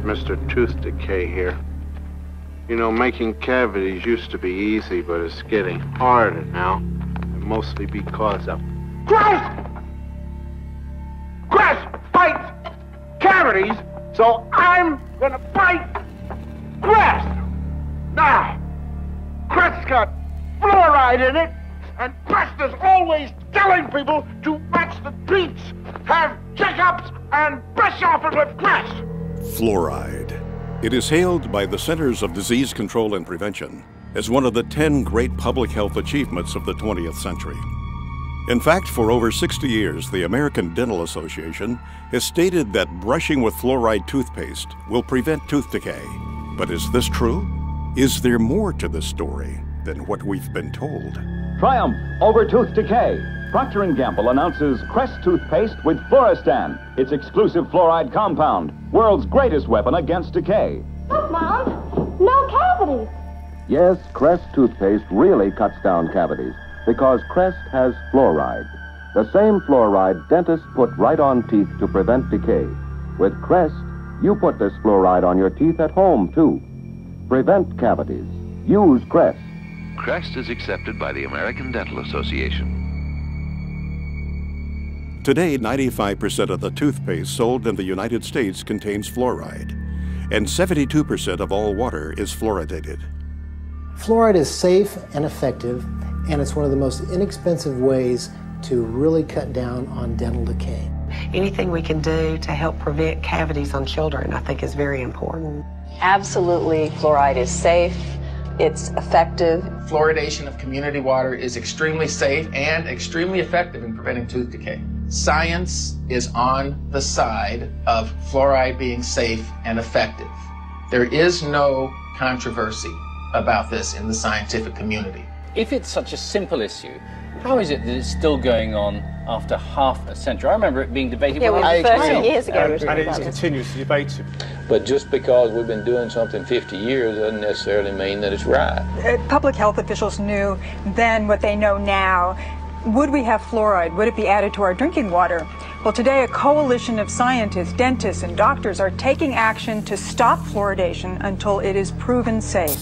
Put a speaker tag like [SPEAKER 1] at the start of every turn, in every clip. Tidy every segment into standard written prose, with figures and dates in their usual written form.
[SPEAKER 1] Mr. Tooth Decay here. You know, making cavities used to be easy, but it's getting harder now. And mostly because of... Crest! Crest fights cavities, so I'm gonna fight Crest! Now, Crest's got fluoride in it, and Crest is always telling people to match the treats, have checkups, and brush off it with Crest!
[SPEAKER 2] Fluoride. It is hailed by the Centers of Disease Control and Prevention as one of the 10 great public health achievements of the 20th century. In fact, for over 60 years, the American Dental Association has stated that brushing with fluoride toothpaste will prevent tooth decay. But is this true? Is there more to this story than what we've been told?
[SPEAKER 3] Triumph over tooth decay. Procter & Gamble announces Crest toothpaste with Fluoristan, its exclusive fluoride compound, world's greatest weapon against decay.
[SPEAKER 4] Look, Mom, no cavities.
[SPEAKER 5] Yes, Crest toothpaste really cuts down cavities because Crest has fluoride. The same fluoride dentists put right on teeth to prevent decay. With Crest, you put this fluoride on your teeth at home, too. Prevent cavities. Use Crest.
[SPEAKER 6] Crest is accepted by the American Dental Association.
[SPEAKER 2] Today, 95% of the toothpaste sold in the United States contains fluoride, and 72% of all water is fluoridated.
[SPEAKER 7] Fluoride is safe and effective, and it's one of the most inexpensive ways to really cut down on dental decay.
[SPEAKER 8] Anything we can do to help prevent cavities on children, I think, is very important.
[SPEAKER 9] Absolutely, fluoride is safe. It's effective.
[SPEAKER 10] Fluoridation of community water is extremely safe and extremely effective in preventing tooth decay. Science is on the side of fluoride being safe and effective. There is no controversy about this in the scientific community.
[SPEAKER 11] If it's such a simple issue, how is it that it's still going on after half a century? I remember it being debated
[SPEAKER 9] when I was 30 years ago.
[SPEAKER 12] And it's continuously debated.
[SPEAKER 13] But just because we've been doing something 50 years doesn't necessarily mean that it's right.
[SPEAKER 14] Public health officials knew then what they know now. Would we have fluoride? Would it be added to our drinking water? Well, today a coalition of scientists, dentists, and doctors are taking action to stop fluoridation until it is proven safe.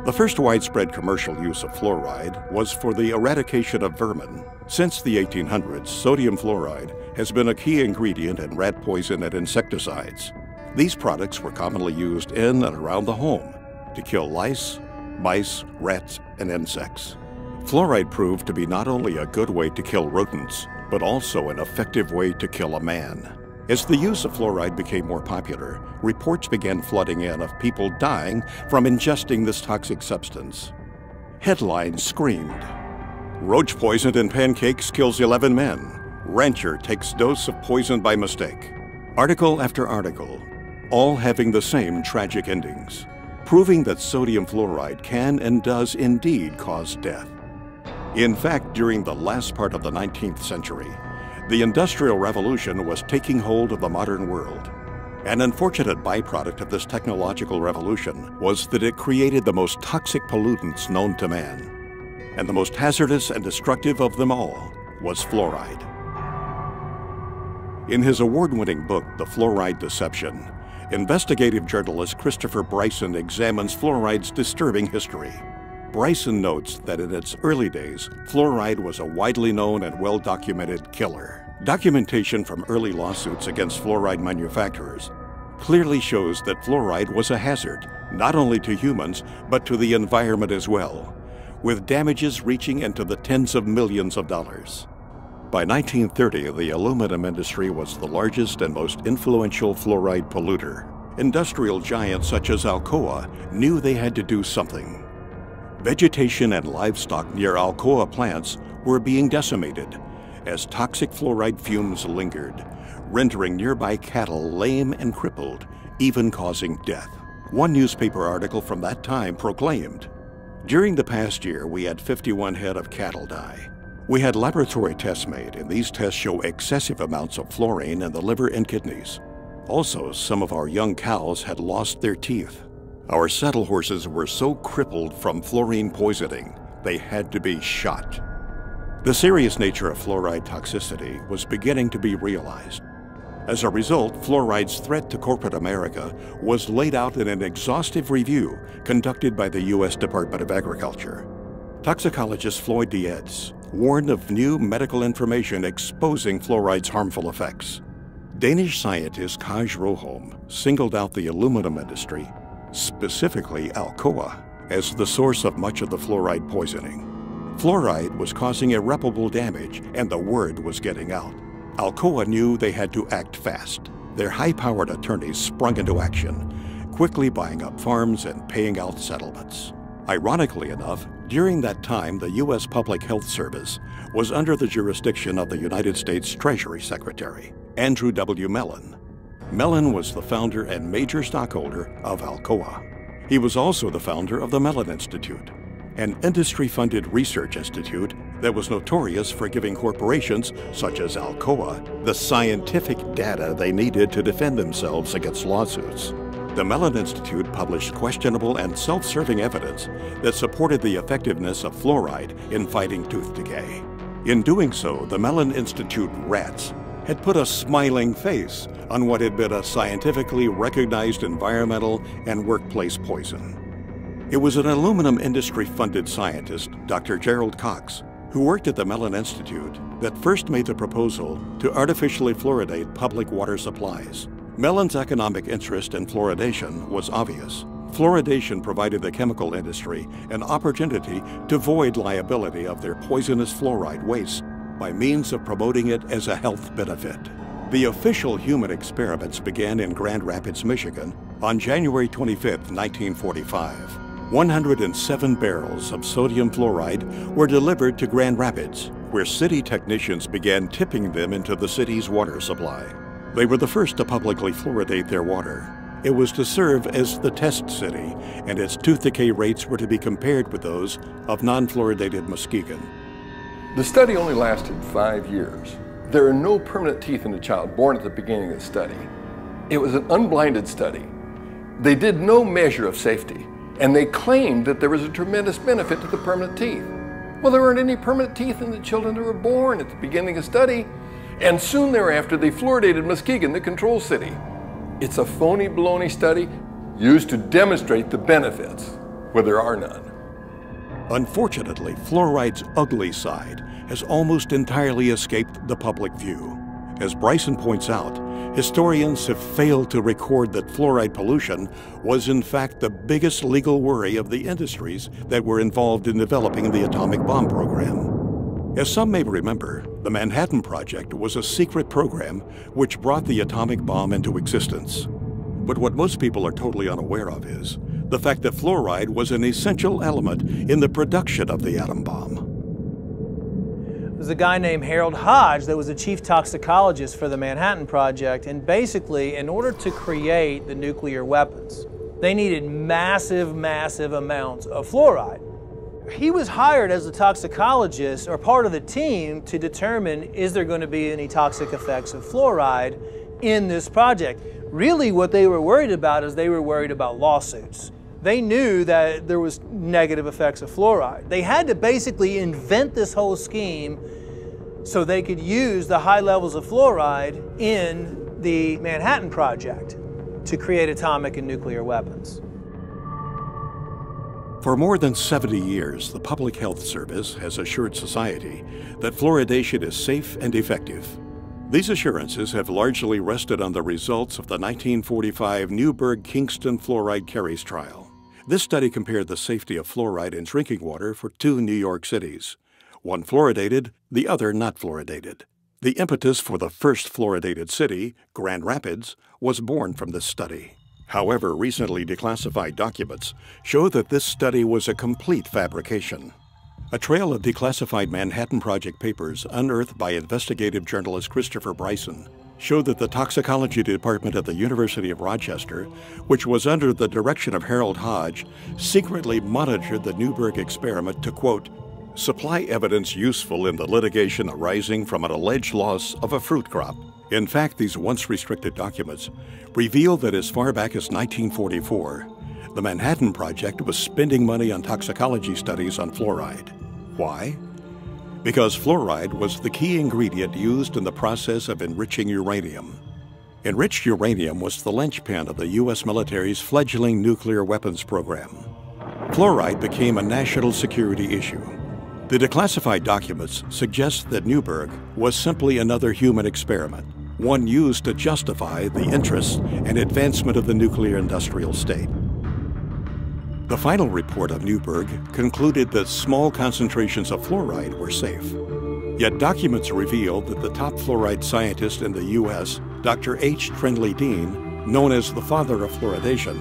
[SPEAKER 2] The first widespread commercial use of fluoride was for the eradication of vermin. Since the 1800s, sodium fluoride has been a key ingredient in rat poison and insecticides. These products were commonly used in and around the home to kill lice, mice, rats, and insects. Fluoride proved to be not only a good way to kill rodents, but also an effective way to kill a man. As the use of fluoride became more popular, reports began flooding in of people dying from ingesting this toxic substance. Headlines screamed, "Roach poisoned in pancakes kills 11 men. Rancher takes dose of poison by mistake." Article after article, all having the same tragic endings, proving that sodium fluoride can and does indeed cause death. In fact, during the last part of the 19th century, the Industrial Revolution was taking hold of the modern world. An unfortunate byproduct of this technological revolution was that it created the most toxic pollutants known to man. And the most hazardous and destructive of them all was fluoride. In his award-winning book, The Fluoride Deception, investigative journalist Christopher Bryson examines fluoride's disturbing history. Bryson notes that in its early days, fluoride was a widely known and well-documented killer. Documentation from early lawsuits against fluoride manufacturers clearly shows that fluoride was a hazard, not only to humans, but to the environment as well, with damages reaching into the tens of millions of dollars. By 1930, the aluminum industry was the largest and most influential fluoride polluter. Industrial giants such as Alcoa knew they had to do something. Vegetation and livestock near Alcoa plants were being decimated as toxic fluoride fumes lingered, rendering nearby cattle lame and crippled, even causing death. One newspaper article from that time proclaimed, "During the past year, we had 51 head of cattle die. We had laboratory tests made, and these tests show excessive amounts of fluorine in the liver and kidneys. Also, some of our young cows had lost their teeth. Our saddle horses were so crippled from fluorine poisoning, they had to be shot. The serious nature of fluoride toxicity was beginning to be realized. As a result, fluoride's threat to corporate America was laid out in an exhaustive review conducted by the U.S. Department of Agriculture. Toxicologist Floyd Dietz warned of new medical information exposing fluoride's harmful effects. Danish scientist Kaj Roholm singled out the aluminum industry, specifically Alcoa, as the source of much of the fluoride poisoning. Fluoride was causing irreparable damage, and the word was getting out. Alcoa knew they had to act fast. Their high-powered attorneys sprung into action, quickly buying up farms and paying out settlements. Ironically enough, during that time, the U.S. Public Health Service was under the jurisdiction of the United States Treasury Secretary, Andrew W. Mellon. Mellon was the founder and major stockholder of Alcoa. He was also the founder of the Mellon Institute, an industry-funded research institute that was notorious for giving corporations such as Alcoa the scientific data they needed to defend themselves against lawsuits. The Mellon Institute published questionable and self-serving evidence that supported the effectiveness of fluoride in fighting tooth decay. In doing so, the Mellon Institute rats had put a smiling face on what had been a scientifically recognized environmental and workplace poison. It was an aluminum industry-funded scientist, Dr. Gerald Cox, who worked at the Mellon Institute, that first made the proposal to artificially fluoridate public water supplies. Mellon's economic interest in fluoridation was obvious. Fluoridation provided the chemical industry an opportunity to void liability of their poisonous fluoride waste by means of promoting it as a health benefit. The official human experiments began in Grand Rapids, Michigan on January 25, 1945. 107 barrels of sodium fluoride were delivered to Grand Rapids, where city technicians began tipping them into the city's water supply. They were the first to publicly fluoridate their water. It was to serve as the test city, and its tooth decay rates were to be compared with those of non-fluoridated Muskegon.
[SPEAKER 15] The study only lasted 5 years. There are no permanent teeth in a child born at the beginning of the study. It was an unblinded study. They did no measure of safety, and they claimed that there was a tremendous benefit to the permanent teeth. Well, there weren't any permanent teeth in the children that were born at the beginning of the study, and soon thereafter they fluoridated Muskegon, the control city. It's a phony baloney study used to demonstrate the benefits, where there are none.
[SPEAKER 2] Unfortunately, fluoride's ugly side has almost entirely escaped the public view. As Bryson points out, historians have failed to record that fluoride pollution was in fact the biggest legal worry of the industries that were involved in developing the atomic bomb program. As some may remember, the Manhattan Project was a secret program which brought the atomic bomb into existence. But what most people are totally unaware of is the fact that fluoride was an essential element in the production of the atom bomb.
[SPEAKER 16] There's a guy named Harold Hodge that was the chief toxicologist for the Manhattan Project, and basically, in order to create the nuclear weapons, they needed massive amounts of fluoride. He was hired as a toxicologist or part of the team to determine, is there going to be any toxic effects of fluoride in this project? Really what they were worried about is they were worried about lawsuits. They knew that there was negative effects of fluoride. They had to basically invent this whole scheme so they could use the high levels of fluoride in the Manhattan Project to create atomic and nuclear weapons.
[SPEAKER 2] For more than 70 years, the Public Health Service has assured society that fluoridation is safe and effective. These assurances have largely rested on the results of the 1945 Newburgh-Kingston fluoride carries trial. This study compared the safety of fluoride in drinking water for 2 New York cities, one fluoridated, the other not fluoridated. The impetus for the first fluoridated city, Grand Rapids, was born from this study. However, recently declassified documents show that this study was a complete fabrication. A trail of declassified Manhattan Project papers unearthed by investigative journalist Christopher Bryson showed that the toxicology department at the University of Rochester, which was under the direction of Harold Hodge, secretly monitored the Newburgh experiment to, quote, supply evidence useful in the litigation arising from an alleged loss of a fruit crop. In fact, these once restricted documents reveal that as far back as 1944, the Manhattan Project was spending money on toxicology studies on fluoride. Why? Because fluoride was the key ingredient used in the process of enriching uranium. Enriched uranium was the linchpin of the U.S. military's fledgling nuclear weapons program. Fluoride became a national security issue. The declassified documents suggest that Newberg was simply another human experiment, one used to justify the interests and advancement of the nuclear industrial state. The final report of Newberg concluded that small concentrations of fluoride were safe. Yet documents reveal that the top fluoride scientist in the U.S., Dr. H. Trindley Dean, known as the father of fluoridation,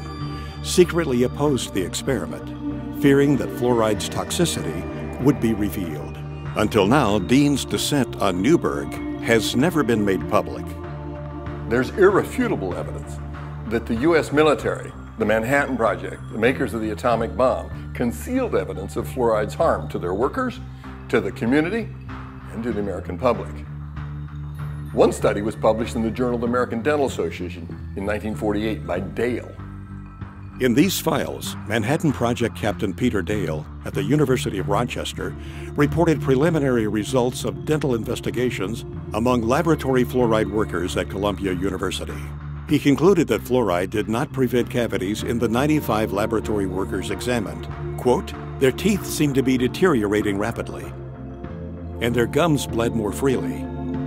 [SPEAKER 2] secretly opposed the experiment, fearing that fluoride's toxicity would be revealed. Until now, Dean's dissent on Newberg has never been made public.
[SPEAKER 15] There's irrefutable evidence that the U.S. military, the Manhattan Project, the makers of the atomic bomb, concealed evidence of fluoride's harm to their workers, to the community, and to the American public. One study was published in the Journal of the American Dental Association in 1948 by Dale.
[SPEAKER 2] In these files, Manhattan Project Captain Peter Dale at the University of Rochester reported preliminary results of dental investigations among laboratory fluoride workers at Columbia University. He concluded that fluoride did not prevent cavities in the 95 laboratory workers examined. Quote, "Their teeth seemed to be deteriorating rapidly, and their gums bled more freely.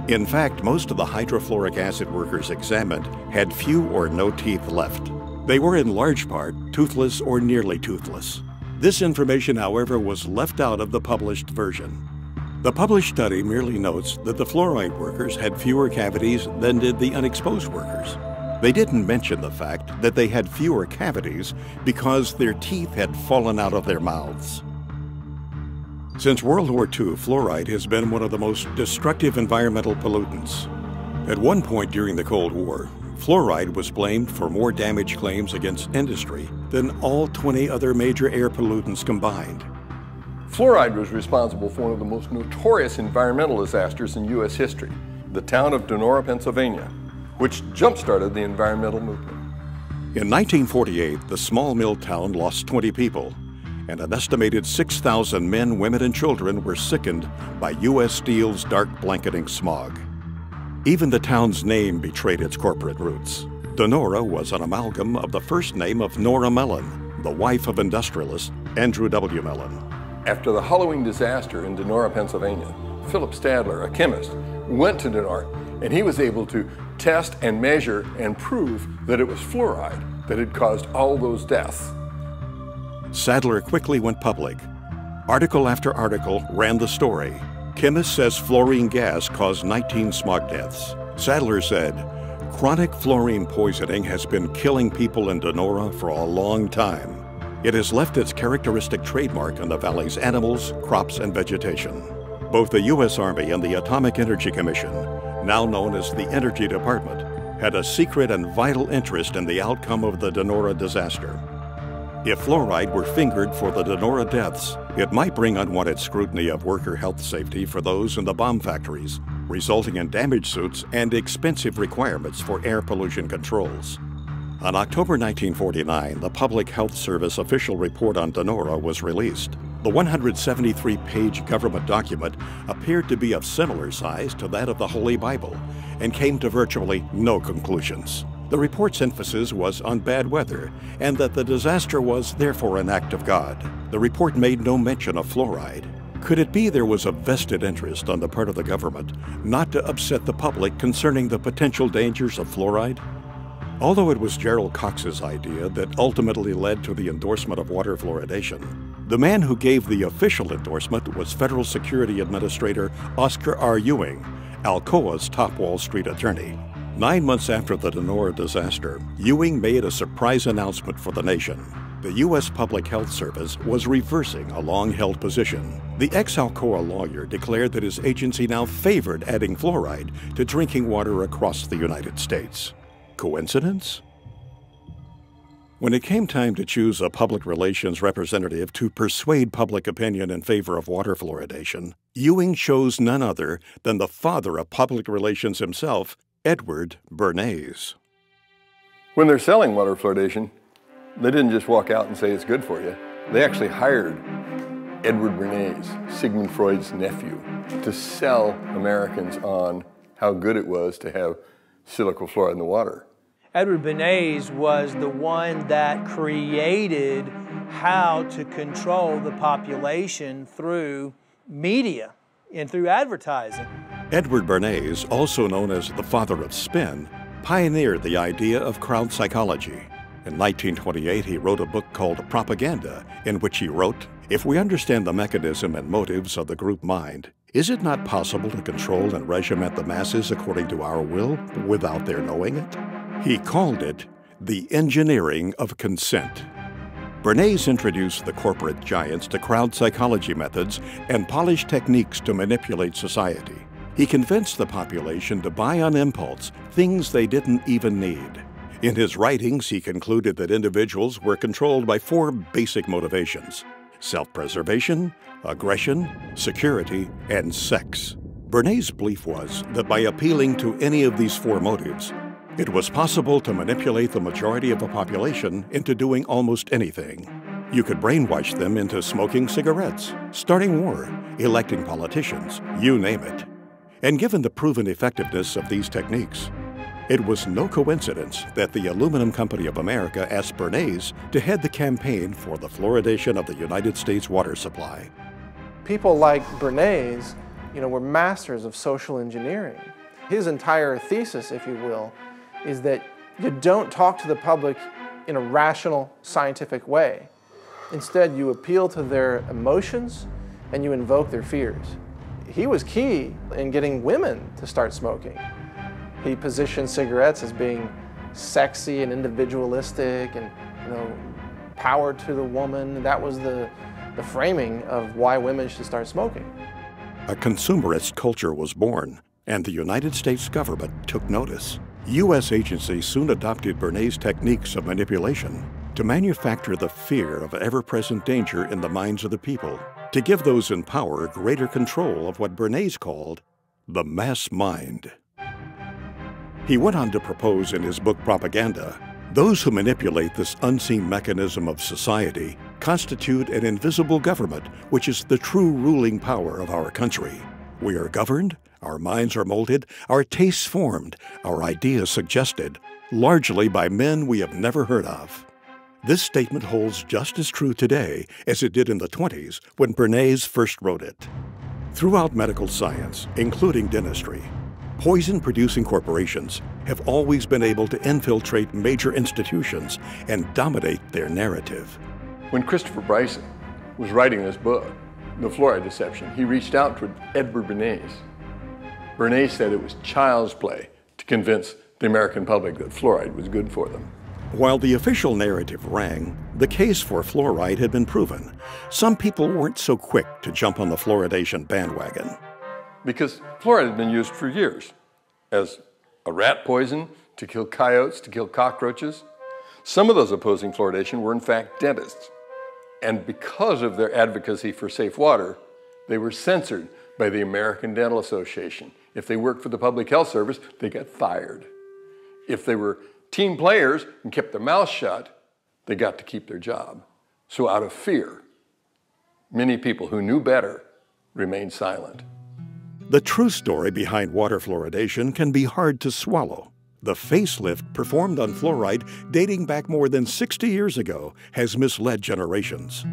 [SPEAKER 2] In fact, most of the hydrofluoric acid workers examined had few or no teeth left. They were in large part toothless or nearly toothless. This information, however, was left out of the published version. The published study merely notes that the fluoride workers had fewer cavities than did the unexposed workers. They didn't mention the fact that they had fewer cavities because their teeth had fallen out of their mouths." Since World War II, fluoride has been one of the most destructive environmental pollutants. At one point during the Cold War, fluoride was blamed for more damage claims against industry than all 20 other major air pollutants combined.
[SPEAKER 15] Fluoride was responsible for one of the most notorious environmental disasters in U.S. history, the town of Donora, Pennsylvania, which jump-started the environmental movement.
[SPEAKER 2] In 1948, the small mill town lost 20 people, and an estimated 6,000 men, women, and children were sickened by U.S. Steel's dark blanketing smog. Even the town's name betrayed its corporate roots. Donora was an amalgam of the first name of Nora Mellon, the wife of industrialist Andrew W. Mellon.
[SPEAKER 15] After the Halloween disaster in Donora, Pennsylvania, Philip Stadler, a chemist, went to Donora, and he was able to test and measure and prove that it was fluoride that had caused all those deaths.
[SPEAKER 2] Sadler quickly went public. Article after article ran the story. Chemist says fluorine gas caused 19 smog deaths. Sadler said, "Chronic fluorine poisoning has been killing people in Donora for a long time. It has left its characteristic trademark on the valley's animals, crops, and vegetation." Both the U.S. Army and the Atomic Energy Commission, now known as the Energy Department, had a secret and vital interest in the outcome of the Donora disaster. If fluoride were fingered for the Donora deaths, it might bring unwanted scrutiny of worker health safety for those in the bomb factories, resulting in damage suits and expensive requirements for air pollution controls. On October 1949, the Public Health Service official report on Donora was released. The 173-page government document appeared to be of similar size to that of the Holy Bible and came to virtually no conclusions. The report's emphasis was on bad weather and that the disaster was therefore an act of God. The report made no mention of fluoride. Could it be there was a vested interest on the part of the government not to upset the public concerning the potential dangers of fluoride? Although it was Gerald Cox's idea that ultimately led to the endorsement of water fluoridation, the man who gave the official endorsement was Federal Security Administrator Oscar R. Ewing, Alcoa's top Wall Street attorney. 9 months after the Donora disaster, Ewing made a surprise announcement for the nation. The U.S. Public Health Service was reversing a long-held position. The ex-Alcoa lawyer declared that his agency now favored adding fluoride to drinking water across the United States. Coincidence? When it came time to choose a public relations representative to persuade public opinion in favor of water fluoridation, Ewing chose none other than the father of public relations himself, Edward Bernays.
[SPEAKER 15] When they're selling water fluoridation, they didn't just walk out and say it's good for you. They actually hired Edward Bernays, Sigmund Freud's nephew, to sell Americans on how good it was to have silicon fluoride in the water.
[SPEAKER 16] Edward Bernays was the one that created how to control the population through media and through advertising.
[SPEAKER 2] Edward Bernays, also known as the father of spin, pioneered the idea of crowd psychology. In 1928, he wrote a book called Propaganda, in which he wrote, "If we understand the mechanism and motives of the group mind, is it not possible to control and regiment the masses according to our will without their knowing it?" He called it the engineering of consent. Bernays introduced the corporate giants to crowd psychology methods and polished techniques to manipulate society. He convinced the population to buy on impulse things they didn't even need. In his writings, he concluded that individuals were controlled by 4 basic motivations: self-preservation, aggression, security, and sex. Bernays' belief was that by appealing to any of these 4 motives, it was possible to manipulate the majority of a population into doing almost anything. You could brainwash them into smoking cigarettes, starting war, electing politicians, you name it. And given the proven effectiveness of these techniques, it was no coincidence that the Aluminum Company of America asked Bernays to head the campaign for the fluoridation of the United States water supply.
[SPEAKER 17] People like Bernays, were masters of social engineering. His entire thesis, if you will, is that you don't talk to the public in a rational, scientific way. Instead, you appeal to their emotions and you invoke their fears. He was key in getting women to start smoking. He positioned cigarettes as being sexy and individualistic and, power to the woman. That was the framing of why women should start smoking.
[SPEAKER 2] A consumerist culture was born, and the United States government took notice. U.S. agencies soon adopted Bernays' techniques of manipulation to manufacture the fear of ever-present danger in the minds of the people, to give those in power greater control of what Bernays called the mass mind. He went on to propose in his book Propaganda, those who manipulate this unseen mechanism of society constitute an invisible government, which is the true ruling power of our country. We are governed, our minds are molded, our tastes formed, our ideas suggested, largely by men we have never heard of. This statement holds just as true today as it did in the 20s when Bernays first wrote it. Throughout medical science, including dentistry, poison-producing corporations have always been able to infiltrate major institutions and dominate their narrative.
[SPEAKER 15] When Christopher Bryson was writing this book, The Fluoride Deception, he reached out to Edward Bernays. Bernays said it was child's play to convince the American public that fluoride was good for them.
[SPEAKER 2] While the official narrative rang, the case for fluoride had been proven. Some people weren't so quick to jump on the fluoridation bandwagon.
[SPEAKER 15] Because fluoride had been used for years as a rat poison, to kill coyotes, to kill cockroaches. Some of those opposing fluoridation were in fact dentists. And because of their advocacy for safe water, they were censored by the American Dental Association. If they worked for the Public Health Service, they got fired. If they were team players and kept their mouths shut, they got to keep their job. So out of fear, many people who knew better remained silent.
[SPEAKER 2] The true story behind water fluoridation can be hard to swallow. The facelift performed on fluoride dating back more than 60 years ago has misled generations.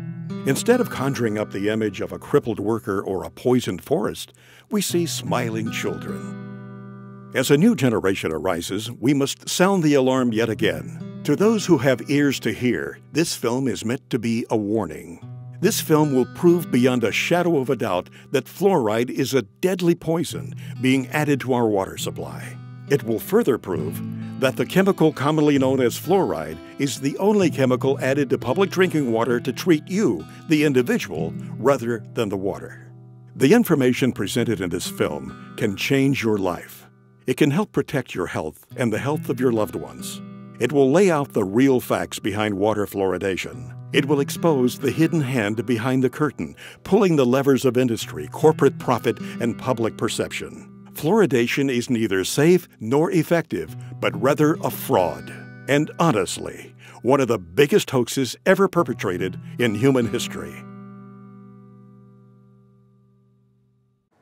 [SPEAKER 2] Instead of conjuring up the image of a crippled worker or a poisoned forest, we see smiling children. As a new generation arises, we must sound the alarm yet again. To those who have ears to hear, this film is meant to be a warning. This film will prove beyond a shadow of a doubt that fluoride is a deadly poison being added to our water supply. It will further prove that the chemical commonly known as fluoride is the only chemical added to public drinking water to treat you, the individual, rather than the water. The information presented in this film can change your life. It can help protect your health and the health of your loved ones. It will lay out the real facts behind water fluoridation. It will expose the hidden hand behind the curtain, pulling the levers of industry, corporate profit, and public perception. Fluoridation is neither safe nor effective, but rather a fraud. And honestly, one of the biggest hoaxes ever perpetrated in human history.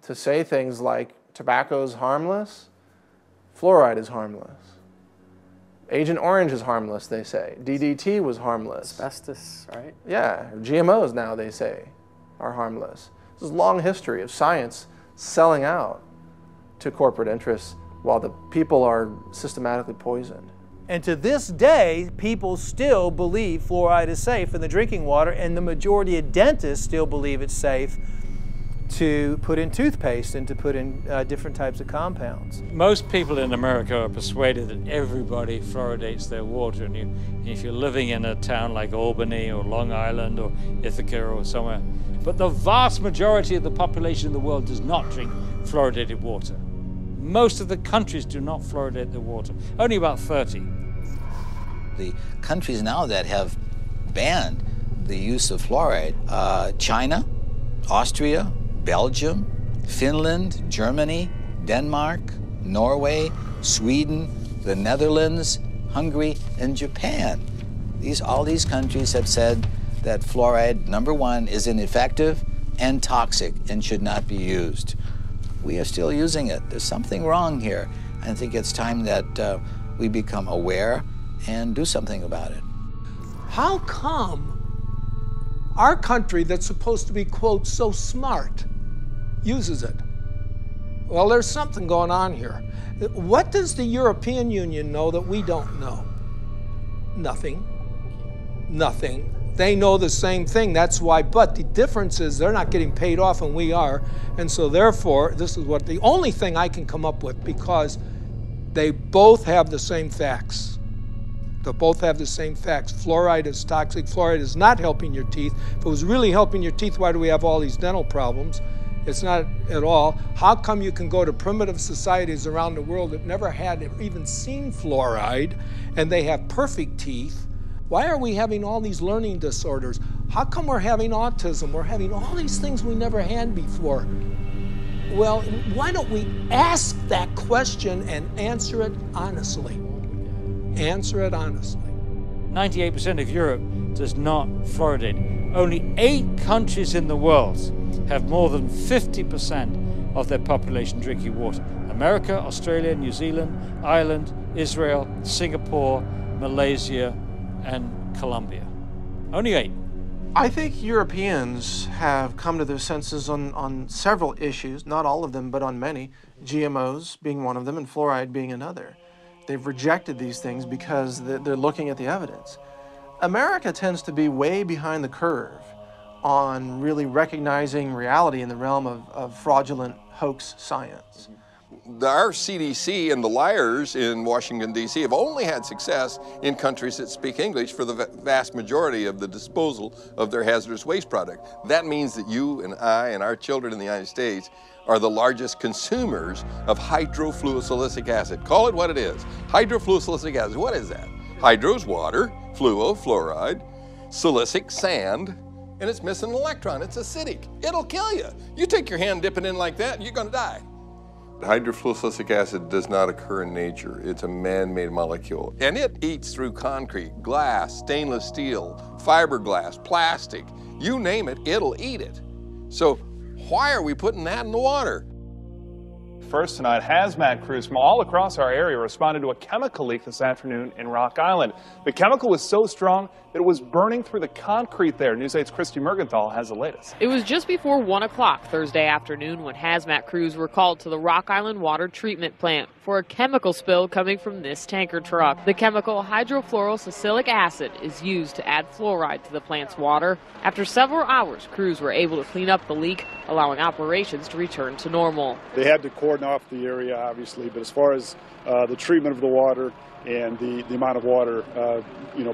[SPEAKER 17] To say things like tobacco is harmless, fluoride is harmless. Agent Orange is harmless, they say. DDT was harmless.
[SPEAKER 18] Asbestos, right?
[SPEAKER 17] Yeah, GMOs now, they say, are harmless. This is a long history of science selling out to corporate interests while the people are systematically poisoned.
[SPEAKER 16] And to this day, people still believe fluoride is safe in the drinking water, and the majority of dentists still believe it's safe to put in toothpaste and to put in different types of compounds.
[SPEAKER 19] Most people in America are persuaded that everybody fluoridates their water, and if you're living in a town like Albany or Long Island or Ithaca or somewhere, but the vast majority of the population in the world does not drink fluoridated water. Most of the countries do not fluoridate their water, only about 30.
[SPEAKER 20] The countries now that have banned the use of fluoride, China, Austria, Belgium, Finland, Germany, Denmark, Norway, Sweden, the Netherlands, Hungary, and Japan. All these countries have said that fluoride, number one, is ineffective and toxic and should not be used. We are still using it. There's something wrong here. I think it's time that we become aware and do something about it.
[SPEAKER 21] How come our country that's supposed to be, quote, so smart, uses it? Well, there's something going on here. What does the European Union know that we don't know? Nothing. Nothing. They know the same thing, that's why, but the difference is they're not getting paid off and we are, and so therefore, this is what the only thing I can come up with, because they both have the same facts. They both have the same facts. Fluoride is toxic. Fluoride is not helping your teeth. If it was really helping your teeth, why do we have all these dental problems? It's not at all. How come you can go to primitive societies around the world that never had even seen fluoride, and they have perfect teeth? Why are we having all these learning disorders? How come we're having autism? We're having all these things we never had before. Well, why don't we ask that question and answer it honestly? Answer it honestly.
[SPEAKER 19] 98% of Europe does not fluoridate. Only 8 countries in the world have more than 50% of their population drinking water. America, Australia, New Zealand, Ireland, Israel, Singapore, Malaysia, and Colombia. Only 8.
[SPEAKER 17] I think Europeans have come to their senses on several issues, not all of them, but on many, GMOs being one of them and fluoride being another. They've rejected these things because they're looking at the evidence. America tends to be way behind the curve on really recognizing reality in the realm of fraudulent hoax science.
[SPEAKER 15] Our CDC and the liars in Washington, D.C. have only had success in countries that speak English for the vast majority of the disposal of their hazardous waste product. That means that you and I and our children in the United States are the largest consumers of hydrofluosilicic acid. Call it what it is. Hydrofluosilicic acid, what is that? Hydro is water, fluo, fluoride, silicic, sand, and it's missing an electron. It's acidic. It'll kill you. You take your hand, dip it in like that, you're gonna die. Hydrofluosilicic acid does not occur in nature. It's a man-made molecule. And it eats through concrete, glass, stainless steel, fiberglass, plastic. You name it, it'll eat it. So why are we putting that in the water?
[SPEAKER 12] First tonight, hazmat crews from all across our area responded to a chemical leak this afternoon in Rock Island. The chemical was so strong that it was burning through the concrete there. News 8's Christy Mergenthal has the latest.
[SPEAKER 22] It was just before 1 o'clock Thursday afternoon when hazmat crews were called to the Rock Island water treatment plant for a chemical spill coming from this tanker truck. The chemical hydrofluorosilicic acid is used to add fluoride to the plant's water. After several hours, crews were able to clean up the leak, allowing operations to return to normal.
[SPEAKER 23] They had to coordinate
[SPEAKER 1] starting off the area, obviously, but as far as the treatment of the water and the amount of water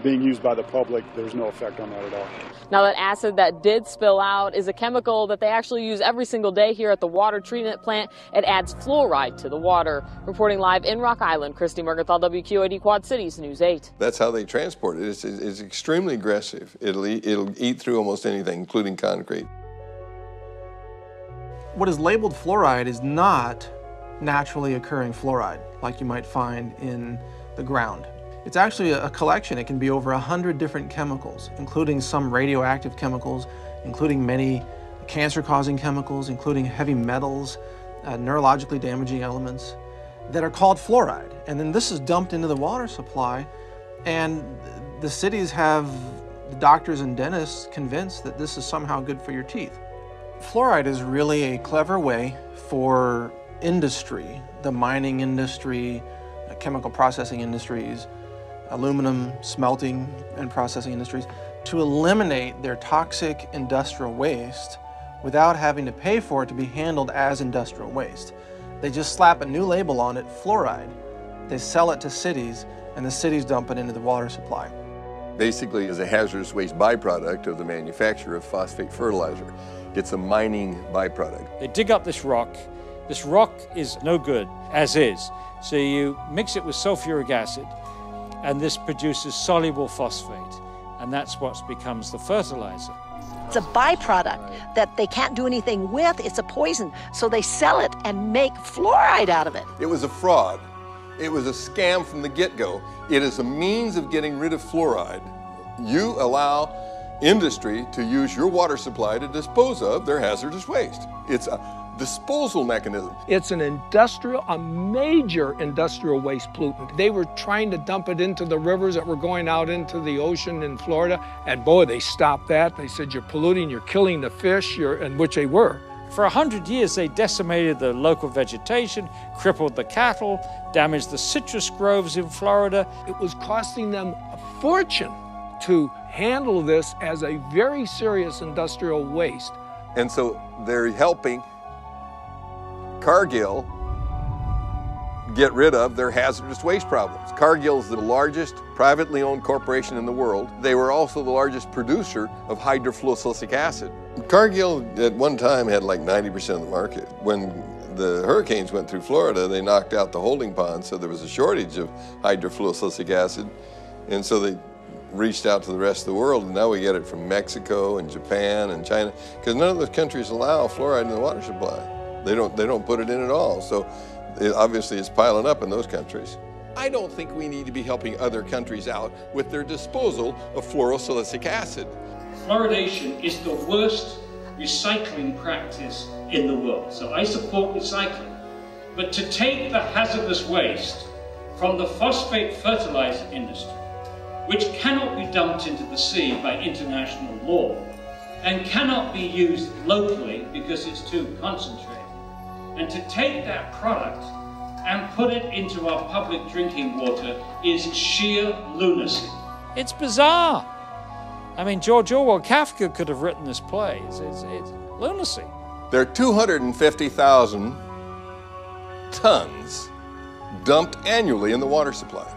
[SPEAKER 1] being used by the public, there's no effect on that at all.
[SPEAKER 22] Now, that acid that did spill out is a chemical that they actually use every single day here at the water treatment plant. It adds fluoride to the water. Reporting live in Rock Island, Christy Mergenthal, WQAD Quad Cities News 8.
[SPEAKER 15] That's how they transport it. It's extremely aggressive. It'll eat through almost anything, including concrete.
[SPEAKER 17] What is labeled fluoride is not naturally occurring fluoride like you might find in the ground. It's actually a collection. It can be over 100 different chemicals, including some radioactive chemicals, including many cancer-causing chemicals, including heavy metals, neurologically damaging elements that are called fluoride. And then this is dumped into the water supply, and the cities have the doctors and dentists convinced that this is somehow good for your teeth. Fluoride is really a clever way for industry, the mining industry, chemical processing industries, aluminum smelting and processing industries, to eliminate their toxic industrial waste without having to pay for it to be handled as industrial waste. They just slap a new label on it, fluoride. They sell it to cities, and the cities dump it into the water supply.
[SPEAKER 15] Basically, it's a hazardous waste byproduct of the manufacture of phosphate fertilizer. It's a mining byproduct.
[SPEAKER 19] They dig up this rock. This rock is no good, as is. So you mix it with sulfuric acid, and this produces soluble phosphate, and that's what becomes the fertilizer.
[SPEAKER 18] It's a byproduct that they can't do anything with. It's a poison, so they sell it and make fluoride out of it.
[SPEAKER 15] It was a fraud. It was a scam from the get-go. It is a means of getting rid of fluoride. You allow industry to use your water supply to dispose of their hazardous waste. It's a disposal mechanism.
[SPEAKER 21] It's an a major industrial waste pollutant. They were trying to dump it into the rivers that were going out into the ocean in Florida, and boy, they stopped that. They said, you're polluting, you're killing the fish, and which they were.
[SPEAKER 19] For 100 years, they decimated the local vegetation, crippled the cattle, damaged the citrus groves in Florida.
[SPEAKER 21] It was costing them a fortune to handle this as a very serious industrial waste.
[SPEAKER 15] And so they're helping Cargill get rid of their hazardous waste problems. Cargill is the largest privately owned corporation in the world. They were also the largest producer of hydrofluorosilicic acid. Cargill at one time had like 90% of the market. When the hurricanes went through Florida, they knocked out the holding pond, so there was a shortage of hydrofluorosilicic acid, and so they reached out to the rest of the world, and now we get it from Mexico and Japan and China, because none of those countries allow fluoride in the water supply. They don't put it in at all, so obviously it's piling up in those countries. I don't think we need to be helping other countries out with their disposal of fluorosilicic acid.
[SPEAKER 23] Fluoridation is the worst recycling practice in the world, so I support recycling. But to take the hazardous waste from the phosphate fertilizer industry, which cannot be dumped into the sea by international law, and cannot be used locally because it's too concentrated, and to take that product and put it into our public drinking water is sheer lunacy.
[SPEAKER 19] It's bizarre. I mean, George Orwell, Kafka could have written this play. It's lunacy.
[SPEAKER 15] There are 250,000 tons dumped annually in the water supply.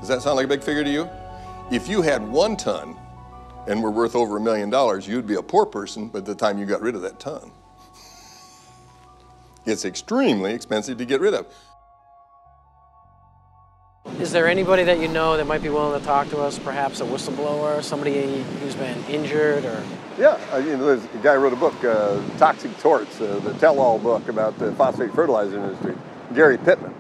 [SPEAKER 15] Does that sound like a big figure to you? If you had 1 ton and were worth over $1 million, you'd be a poor person by the time you got rid of that ton. It's extremely expensive to get rid of.
[SPEAKER 24] Is there anybody that you know that might be willing to talk to us, perhaps a whistleblower, somebody who's been injured or?
[SPEAKER 15] Yeah, there's a guy who wrote a book, Toxic Torts, the tell-all book about the phosphate fertilizer industry, Gary Pittman.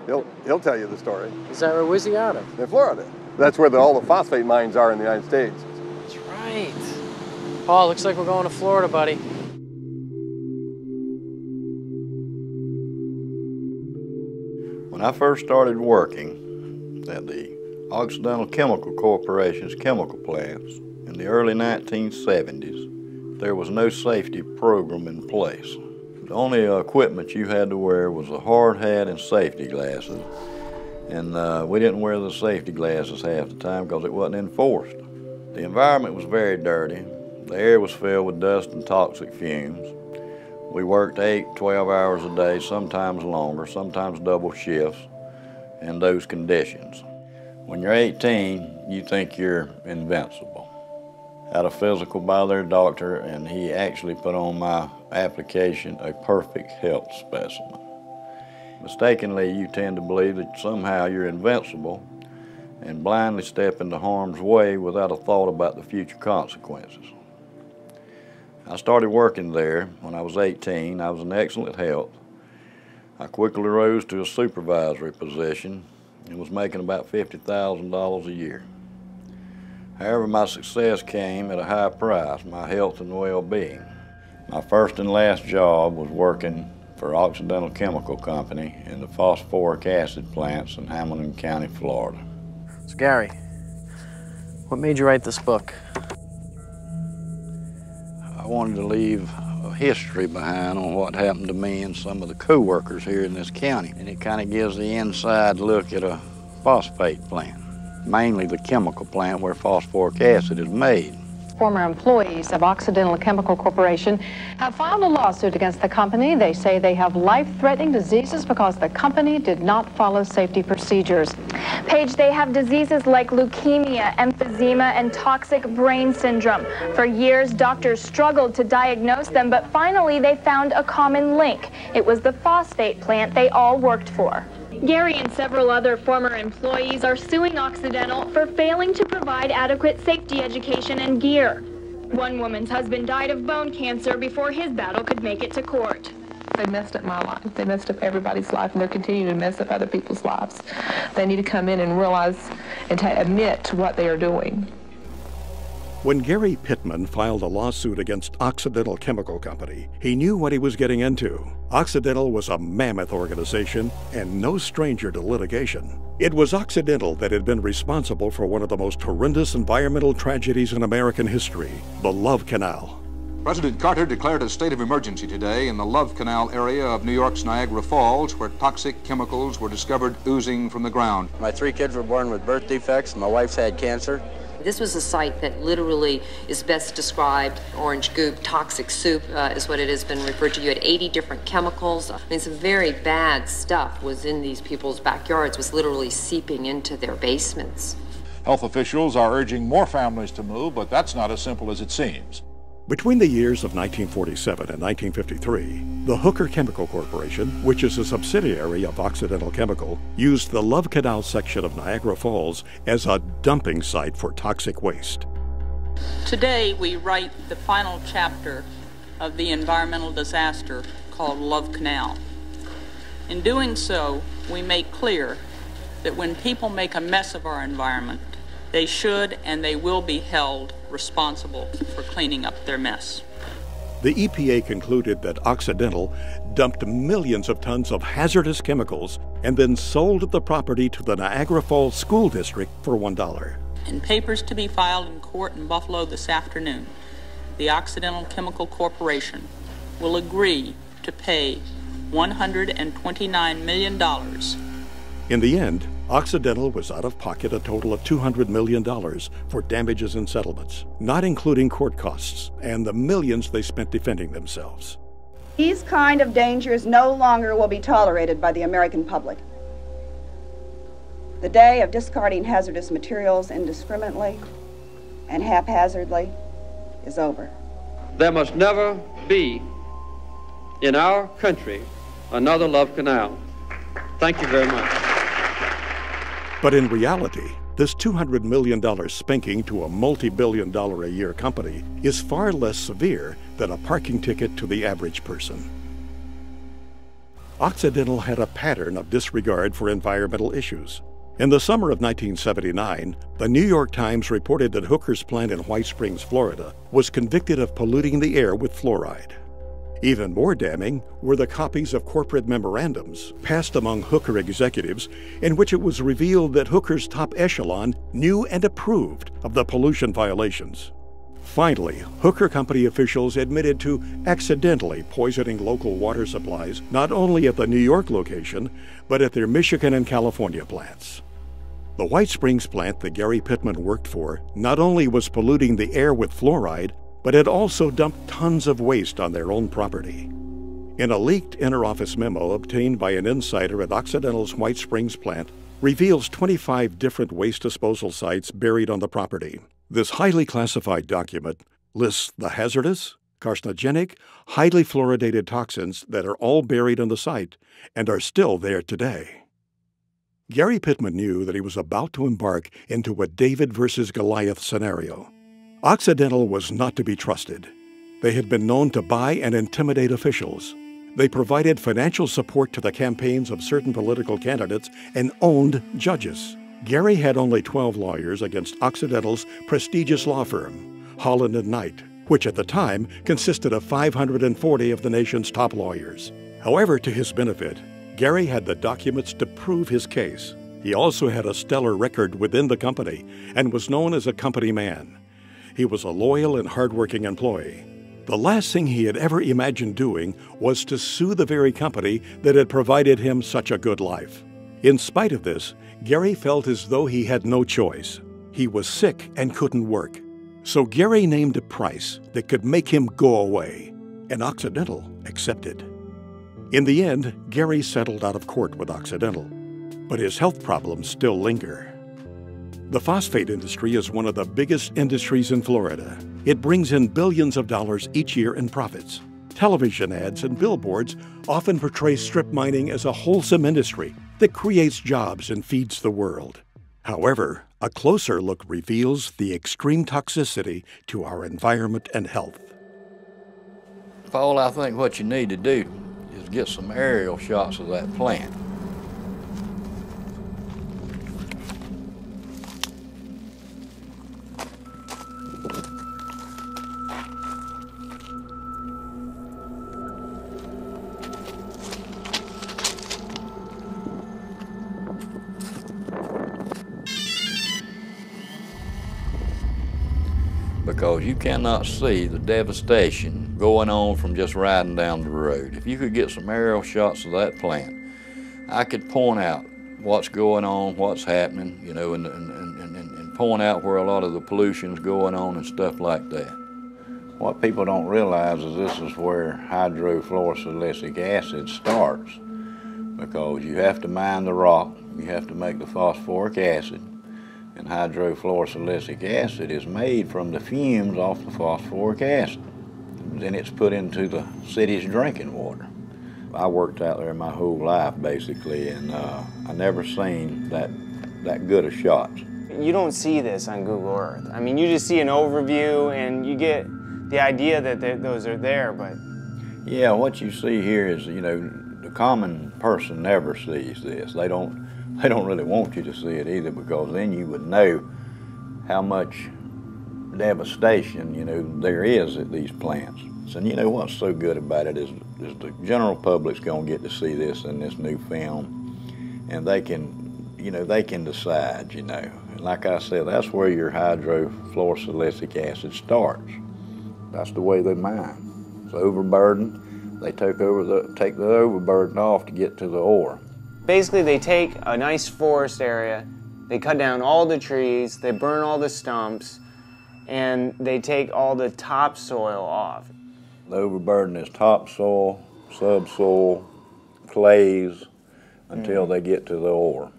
[SPEAKER 15] He'll tell you the story.
[SPEAKER 24] Is that where's he out of?
[SPEAKER 15] In Florida. That's where all the phosphate mines are in the United States.
[SPEAKER 24] That's right. Paul, looks like we're going to Florida, buddy.
[SPEAKER 25] When I first started working at the Occidental Chemical Corporation's chemical plants in the early 1970s, there was no safety program in place. The only equipment you had to wear was a hard hat and safety glasses, and we didn't wear the safety glasses half the time because it wasn't enforced. The environment was very dirty. The air was filled with dust and toxic fumes. We worked 8, 12 hours a day, sometimes longer, sometimes double shifts in those conditions. When you're 18, you think you're invincible. Had a physical by their doctor, and he actually put on my application a perfect health specimen. Mistakenly, you tend to believe that somehow you're invincible and blindly step into harm's way without a thought about the future consequences. I started working there when I was 18. I was in excellent health. I quickly rose to a supervisory position and was making about $50,000 a year. However, my success came at a high price, my health and well-being. My first and last job was working for Occidental Chemical Company in the phosphoric acid plants in Hamilton County, Florida.
[SPEAKER 24] So Gary, what made you write this book?
[SPEAKER 25] I wanted to leave a history behind on what happened to me and some of the co-workers here in this county. And it kind of gives the inside look at a phosphate plant, mainly the chemical plant where phosphoric acid is made.
[SPEAKER 9] Former employees of Occidental Chemical Corporation have filed a lawsuit against the company. They say they have life-threatening diseases because the company did not follow safety procedures.
[SPEAKER 3] Paige, they have diseases like leukemia, emphysema, and toxic brain syndrome. For years, doctors struggled to diagnose them, but finally they found a common link. It was the phosphate plant they all worked for. Gary and several other former employees are suing Occidental for failing to provide adequate safety education and gear. One woman's husband died of bone cancer before his battle could make it to court.
[SPEAKER 4] They messed up my life. They messed up everybody's life, and they're continuing to mess up other people's lives. They need to come in and realize and admit to what they are doing.
[SPEAKER 2] When Gary Pittman filed a lawsuit against Occidental Chemical Company, he knew what he was getting into. Occidental was a mammoth organization and no stranger to litigation. It was Occidental that had been responsible for one of the most horrendous environmental tragedies in American history, the Love Canal.
[SPEAKER 5] President Carter declared a state of emergency today in the Love Canal area of New York's Niagara Falls, where toxic chemicals were discovered oozing from the ground.
[SPEAKER 6] My 3 kids were born with birth defects. My wife's had cancer.
[SPEAKER 7] This was a site that literally is best described, orange goop, toxic soup is what it has been referred to. You had 80 different chemicals. I mean, some very bad stuff was in these people's backyards, was literally seeping into their basements.
[SPEAKER 5] Health officials are urging more families to move, but that's not as simple as it seems.
[SPEAKER 2] Between the years of 1947 and 1953, the Hooker Chemical Corporation, which is a subsidiary of Occidental Chemical, used the Love Canal section of Niagara Falls as a dumping site for toxic waste.
[SPEAKER 26] Today, we write the final chapter of the environmental disaster called Love Canal. In doing so, we make clear that when people make a mess of our environment, they should and they will be held responsible for cleaning up their mess.
[SPEAKER 2] The EPA concluded that Occidental dumped millions of tons of hazardous chemicals and then sold the property to the Niagara Falls School District for $1.
[SPEAKER 26] In papers to be filed in court in Buffalo this afternoon, the Occidental Chemical Corporation will agree to pay $129 million.
[SPEAKER 2] In the end, Occidental was out of pocket a total of $200 million for damages and settlements, not including court costs and the millions they spent defending themselves.
[SPEAKER 27] These kind of dangers no longer will be tolerated by the American public. The day of discarding hazardous materials indiscriminately and haphazardly is over.
[SPEAKER 28] There must never be in our country another Love Canal. Thank you very much.
[SPEAKER 2] But in reality, this $200 million spanking to a multi-billion-dollar-a-year company is far less severe than a parking ticket to the average person. Occidental had a pattern of disregard for environmental issues. In the summer of 1979, the New York Times reported that Hooker's plant in White Springs, Florida, was convicted of polluting the air with fluoride. Even more damning were the copies of corporate memorandums passed among Hooker executives in which it was revealed that Hooker's top echelon knew and approved of the pollution violations. Finally, Hooker Company officials admitted to accidentally poisoning local water supplies not only at the New York location, but at their Michigan and California plants. The White Springs plant that Gary Pittman worked for not only was polluting the air with fluoride, but had also dumped tons of waste on their own property. In a leaked inter-office memo obtained by an insider at Occidental's White Springs plant, reveals 25 different waste disposal sites buried on the property. This highly classified document lists the hazardous, carcinogenic, highly fluoridated toxins that are all buried on the site and are still there today. Gary Pittman knew that he was about to embark into a David versus Goliath scenario. Occidental was not to be trusted. They had been known to buy and intimidate officials. They provided financial support to the campaigns of certain political candidates and owned judges. Gary had only 12 lawyers against Occidental's prestigious law firm, Holland & Knight, which at the time consisted of 540 of the nation's top lawyers. However, to his benefit, Gary had the documents to prove his case. He also had a stellar record within the company and was known as a company man. He was a loyal and hardworking employee. The last thing he had ever imagined doing was to sue the very company that had provided him such a good life. In spite of this, Gary felt as though he had no choice. He was sick and couldn't work. So Gary named a price that could make him go away, and Occidental accepted. In the end, Gary settled out of court with Occidental, but his health problems still linger. The phosphate industry is one of the biggest industries in Florida. It brings in billions of dollars each year in profits. Television ads and billboards often portray strip mining as a wholesome industry that creates jobs and feeds the world. However, a closer look reveals the extreme toxicity to our environment and health.
[SPEAKER 25] Paul, I think what you need to do is get some aerial shots of that plant. Because you cannot see the devastation going on from just riding down the road. If you could get some aerial shots of that plant, I could point out what's going on, what's happening, you know, and point out where a lot of the pollution's going on and stuff like that. What people don't realize is this is where hydrofluorosilicic acid starts, because you have to mine the rock, you have to make the phosphoric acid, and hydrofluorosilicic acid is made from the fumes off the phosphoric acid. Then it's put into the city's drinking water. I worked out there my whole life, basically, and I never seen that good of shots.
[SPEAKER 8] You don't see this on Google Earth. I mean, you just see an overview and you get the idea that those are there, but...
[SPEAKER 25] Yeah, what you see here is, you know, the common person never sees this. They don't really want you to see it either, because then you would know how much devastation, you know, there is at these plants. And you know what's so good about it is the general public's going to get to see this in this new film, and they can, you know, they can decide, you know. And like I said, that's where your hydrofluorosilicic acid starts. That's the way they mine. It's overburdened. They take the overburden off to get to the ore.
[SPEAKER 8] Basically, they take a nice forest area, they cut down all the trees, they burn all the stumps, and they take all the topsoil off.
[SPEAKER 25] The overburden is topsoil, subsoil, clays, until they get to the ore.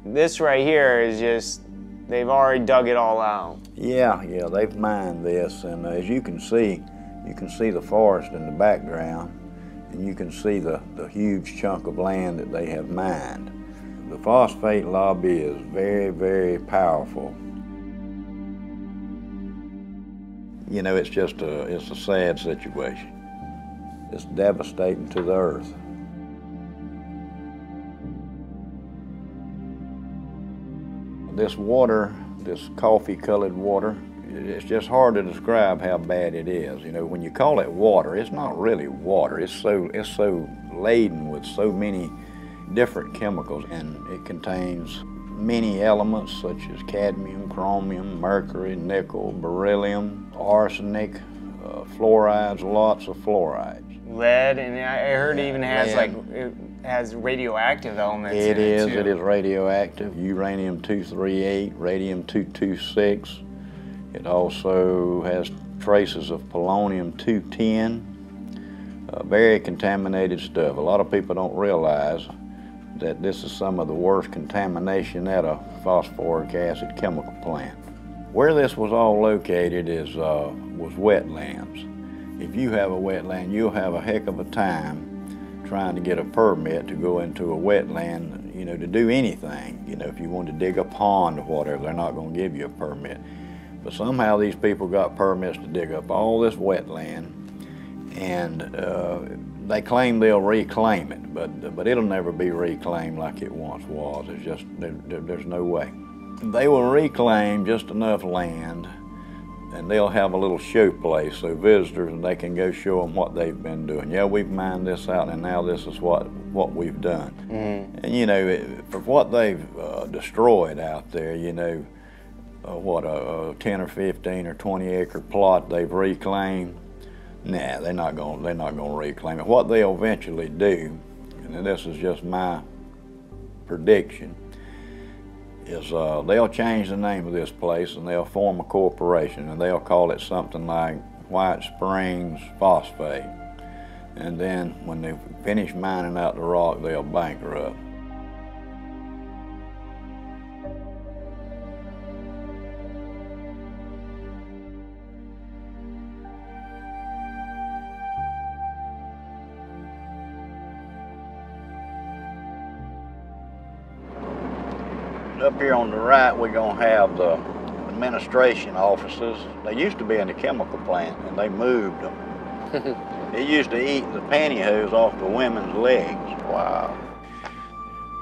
[SPEAKER 8] This right here is just, they've already dug it all out.
[SPEAKER 25] Yeah, they've mined this, and as you can see the forest in the background, and you can see the huge chunk of land that they have mined. The phosphate lobby is very, very powerful. You know, it's a sad situation. It's devastating to the earth. This water, this coffee-colored water, it's just hard to describe how bad it is. You know, when you call it water, it's not really water. It's so laden with so many different chemicals, and it contains many elements such as cadmium, chromium, mercury, nickel, beryllium, arsenic, fluorides, lots of fluorides.
[SPEAKER 8] Lead, and I heard it even has it has radioactive elements in it too.
[SPEAKER 25] It is radioactive. Uranium-238, radium-226. It also has traces of polonium-210, Very contaminated stuff. A lot of people don't realize that this is some of the worst contamination at a phosphoric acid chemical plant. Where this was all located was wetlands. If you have a wetland, you'll have a heck of a time trying to get a permit to go into a wetland, you know, to do anything. You know, if you want to dig a pond or whatever, they're not going to give you a permit. But somehow these people got permits to dig up all this wetland, and they claim they'll reclaim it, but it'll never be reclaimed like it once was. It's just, there's no way. They will reclaim just enough land, and they'll have a little show place so visitors, and they can go show them what they've been doing. Yeah, we've mined this out, and now this is what we've done. Mm-hmm. And you know, for what they've destroyed out there, you know, what a 10 or 15 or 20 acre plot they've reclaimed. Nah, they're not going to reclaim it. What they'll eventually do, and this is just my prediction, is they'll change the name of this place and they'll form a corporation, and they'll call it something like White Springs Phosphate. And then when they finish mining out the rock, they'll bankrupt. Up here on the right, we're going to have the administration offices. They used to be in the chemical plant, and they moved them. It used to eat the pantyhose off the women's legs. Wow.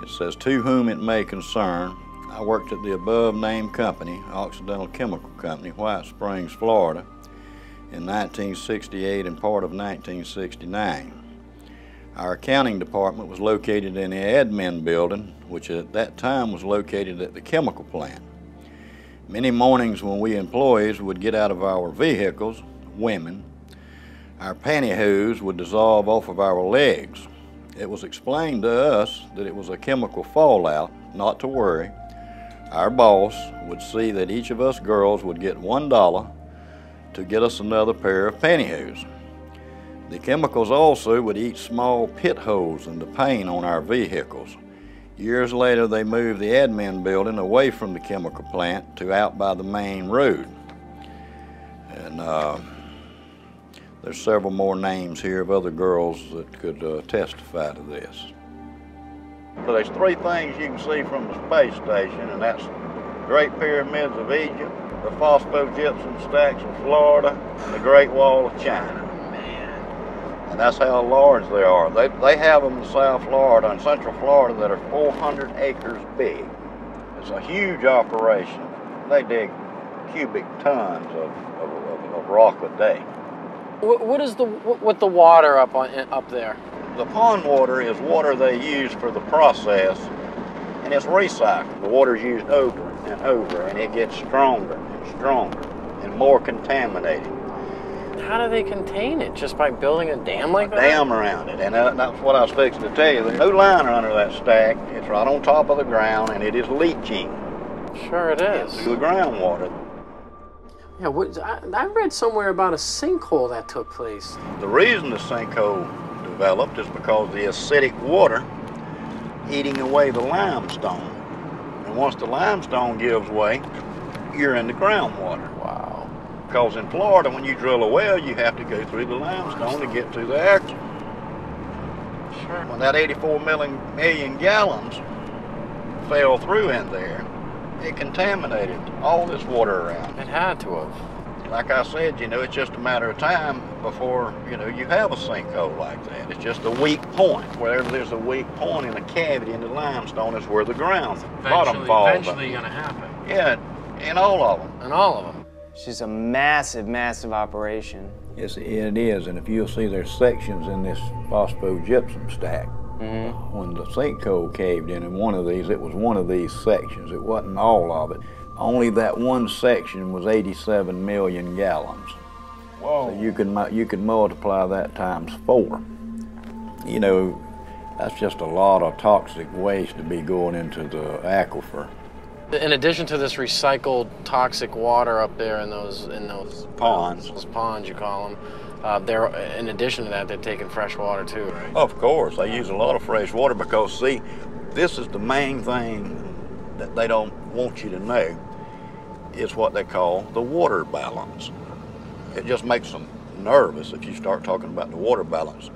[SPEAKER 25] It says, "To whom it may concern, I worked at the above-named company, Occidental Chemical Company, White Springs, Florida, in 1968 and part of 1969. Our accounting department was located in the admin building, which at that time was located at the chemical plant. Many mornings when we employees would get out of our vehicles, women, our pantyhose would dissolve off of our legs. It was explained to us that it was a chemical fallout, not to worry. Our boss would see that each of us girls would get $1 to get us another pair of pantyhose. The chemicals also would eat small pit holes in the paint on our vehicles. Years later, they moved the admin building away from the chemical plant to out by the main road. And there's several more names here of other girls that could testify to this. So there's three things you can see from the space station, and that's the Great Pyramids of Egypt, the phosphogypsum stacks of Florida, and the Great Wall of China. And that's how large they are. They have them in South Florida and Central Florida that are 400 acres big. It's a huge operation. They dig cubic tons of rock a day.
[SPEAKER 24] What is with the water up there?
[SPEAKER 25] The pond water is water they use for the process, and it's recycled. The water's used over and over, and it gets stronger and stronger and more contaminated.
[SPEAKER 24] How do they contain it? Just by building a dam like that?
[SPEAKER 25] A dam around it, and that's what I was fixing to tell you. There's no liner under that stack. It's right on top of the ground, and it is leaching.
[SPEAKER 24] Sure it is.
[SPEAKER 25] Through the groundwater.
[SPEAKER 24] Yeah, I read somewhere about a sinkhole that took place.
[SPEAKER 25] The reason the sinkhole developed is because the acidic water eating away the limestone. And once the limestone gives way, you're in the groundwater. Wow. Because in Florida, when you drill a well, you have to go through the limestone to get to the aquifer. Sure. When that 84 million gallons fell through in there, it contaminated all this water around.
[SPEAKER 24] It had to have.
[SPEAKER 25] Like I said, you know, it's just a matter of time before, you know, you have a sinkhole like that. It's just a weak point. Wherever there's a weak point in a cavity in the limestone is where the bottom falls.
[SPEAKER 24] Eventually going to happen.
[SPEAKER 25] Yeah, in all of them.
[SPEAKER 24] In all of them.
[SPEAKER 8] It's just a massive, massive operation.
[SPEAKER 25] Yes, it is, and if you'll see, there's sections in this phosphogypsum stack.
[SPEAKER 8] Mm-hmm.
[SPEAKER 25] When the sinkhole caved in one of these, it was one of these sections. It wasn't all of it. Only that one section was 87 million gallons. Whoa. So you could multiply that times 4. You know, that's just a lot of toxic waste to be going into the aquifer.
[SPEAKER 24] In addition to this recycled toxic water up there in those ponds, you call them, In addition to that, they're taking fresh water too, right?
[SPEAKER 25] Of course, they use a lot of fresh water because, see, this is the main thing that they don't want you to know, is what they call the water balance. It just makes them nervous if you start talking about the water balance.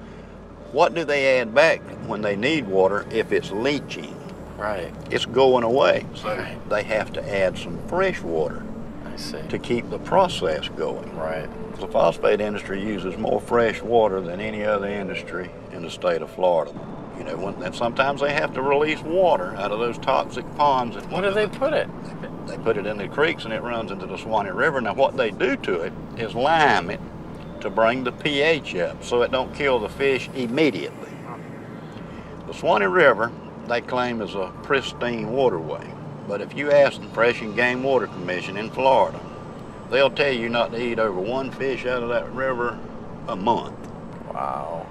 [SPEAKER 25] What do they add back when they need water if it's leaching?
[SPEAKER 24] Right.
[SPEAKER 25] It's going away, so they have to add some fresh water to keep the process going.
[SPEAKER 24] Right.
[SPEAKER 25] The phosphate industry uses more fresh water than any other industry in the state of Florida. You know, and sometimes they have to release water out of those toxic ponds.
[SPEAKER 24] Where do they put it?
[SPEAKER 25] They put it in the creeks and it runs into the Swanee River. Now what they do to it is lime it to bring the pH up so it don't kill the fish immediately. The Swanee River, they claim, is a pristine waterway. But if you ask the Fish and Game Water Commission in Florida, they'll tell you not to eat over one fish out of that river a month.
[SPEAKER 24] Wow.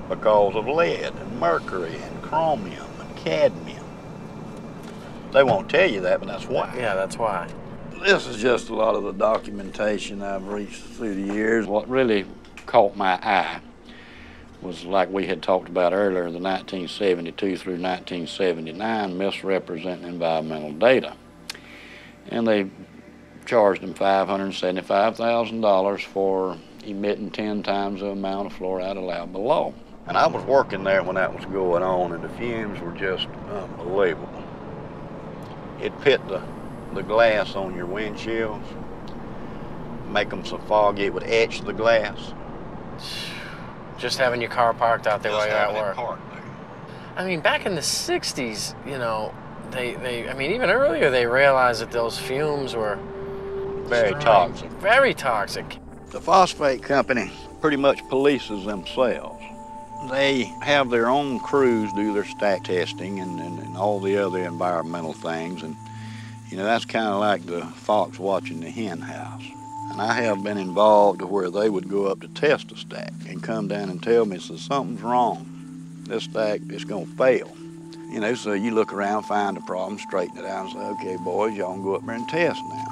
[SPEAKER 25] Because of lead and mercury and chromium and cadmium. They won't tell you that, but that's why.
[SPEAKER 24] Yeah, that's why.
[SPEAKER 25] This is just a lot of the documentation I've reached through the years.
[SPEAKER 28] What really caught my eye was, like we had talked about earlier, the 1972 through 1979 misrepresenting environmental data. And they charged them $575,000 for emitting 10 times the amount of fluoride allowed below.
[SPEAKER 25] And I was working there when that was going on, and the fumes were just unbelievable. It pit the glass on your windshields, make them so foggy it would etch the glass.
[SPEAKER 24] Just having your car parked out there while you're at work.
[SPEAKER 25] Parked.
[SPEAKER 24] I mean, back in the 60s, you know, I mean, even earlier they realized that those fumes were
[SPEAKER 25] very toxic.
[SPEAKER 24] Very toxic.
[SPEAKER 25] The phosphate company pretty much polices themselves. They have their own crews do their stack testing and all the other environmental things. And, you know, that's kind of like the fox watching the hen house. And I have been involved to where they would go up to test a stack and come down and tell me, so something's wrong. This stack is going to fail. You know, so you look around, find the problem, straighten it out, and say, okay, boys, y'all can go up there and test now.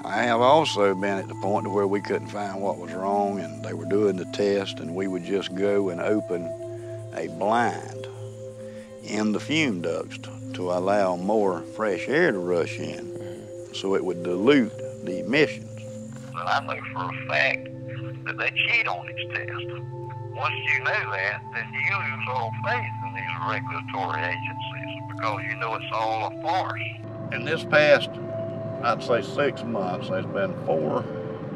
[SPEAKER 25] I have also been at the point to where we couldn't find what was wrong, and they were doing the test, and we would just go and open a blind in the fume ducts to allow more fresh air to rush in, so it would dilute the emissions.
[SPEAKER 1] But I know for a fact that they cheat on these tests. Once you know that, then you lose all faith in these regulatory agencies because you know it's all a farce.
[SPEAKER 25] In this past, I'd say 6 months, there's been 4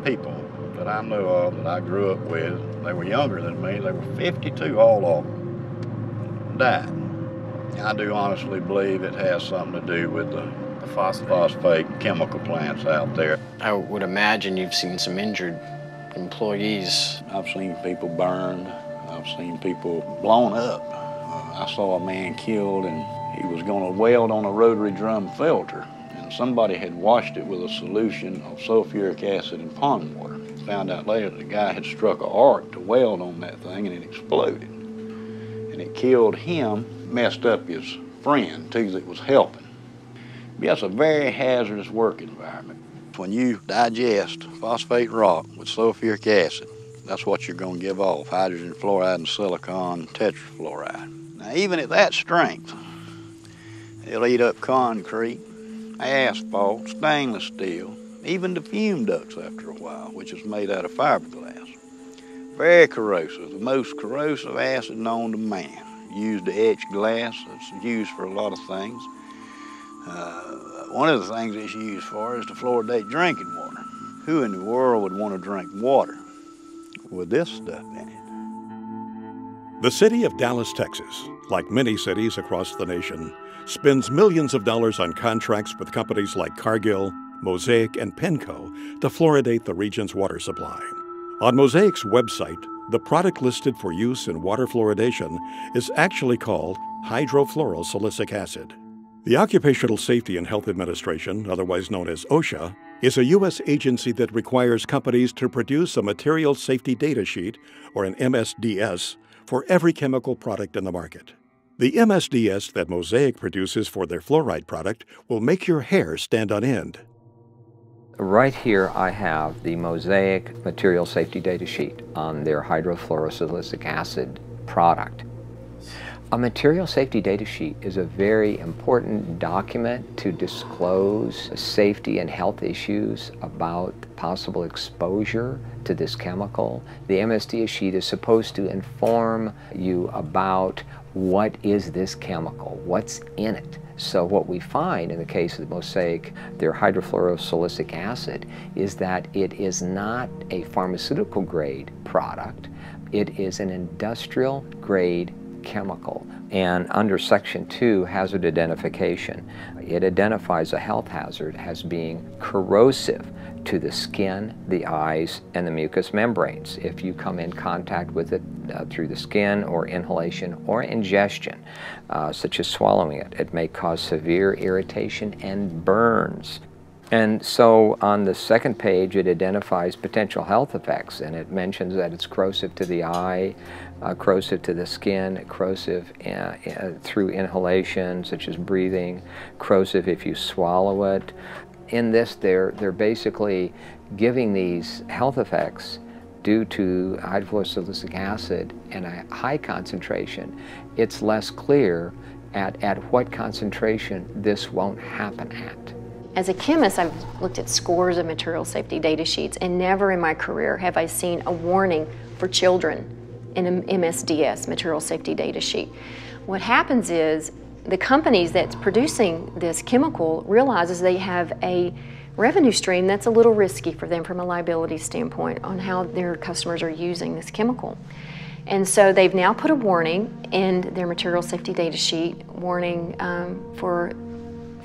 [SPEAKER 25] people that I know of that I grew up with. They were younger than me. They were 52, all of them died. And I do honestly believe it has something to do with the phosphate chemical plants out there.
[SPEAKER 24] I would imagine you've seen some injured employees.
[SPEAKER 25] I've seen people burned. I've seen people blown up. I saw a man killed, and he was going to weld on a rotary drum filter. And somebody had washed it with a solution of sulfuric acid and pond water. Found out later the guy had struck an arc to weld on that thing, and it exploded. And it killed him, messed up his friend, too, that was helping. Yeah, it's a very hazardous work environment. When you digest phosphate rock with sulfuric acid, that's what you're going to give off, hydrogen fluoride and silicon tetrafluoride. Now, even at that strength, it'll eat up concrete, asphalt, stainless steel, even the fume ducts after a while, which is made out of fiberglass. Very corrosive, the most corrosive acid known to man. Used to etch glass, it's used for a lot of things. One of the things it's used for is to fluoridate drinking water. Who in the world would want to drink water with this stuff in it?
[SPEAKER 2] The city of Dallas, Texas, like many cities across the nation, spends millions of dollars on contracts with companies like Cargill, Mosaic, and Penco to fluoridate the region's water supply. On Mosaic's website, the product listed for use in water fluoridation is actually called hydrofluorosilicic acid. The Occupational Safety and Health Administration, otherwise known as OSHA, is a U.S. agency that requires companies to produce a material safety data sheet, or an MSDS, for every chemical product in the market. The MSDS that Mosaic produces for their fluoride product will make your hair stand on end.
[SPEAKER 10] Right here I have the Mosaic material safety data sheet on their hydrofluorosilicic acid product. A material safety data sheet is a very important document to disclose safety and health issues about possible exposure to this chemical. The MSDS sheet is supposed to inform you about what is this chemical, what's in it. So what we find in the case of the Mosaic, their hydrofluorosilicic acid, is that it is not a pharmaceutical grade product. It is an industrial grade chemical. And under Section 2, hazard identification, it identifies a health hazard as being corrosive to the skin, the eyes, and the mucous membranes. If you come in contact with it through the skin or inhalation or ingestion, such as swallowing it, it may cause severe irritation and burns. And so on the second page, it identifies potential health effects, and it mentions that it's corrosive to the eye, corrosive to the skin, corrosive through inhalation, such as breathing, corrosive if you swallow it. In this, they're basically giving these health effects due to hydrofluorosilicic acid and a high concentration. It's less clear at what concentration this won't happen at.
[SPEAKER 11] As a chemist, I've looked at scores of material safety data sheets, and never in my career have I seen a warning for children in an MSDS, material safety data sheet. What happens is the companies that's producing this chemical realizes they have a revenue stream that's a little risky for them from a liability standpoint on how their customers are using this chemical. And so they've now put a warning in their material safety data sheet, warning for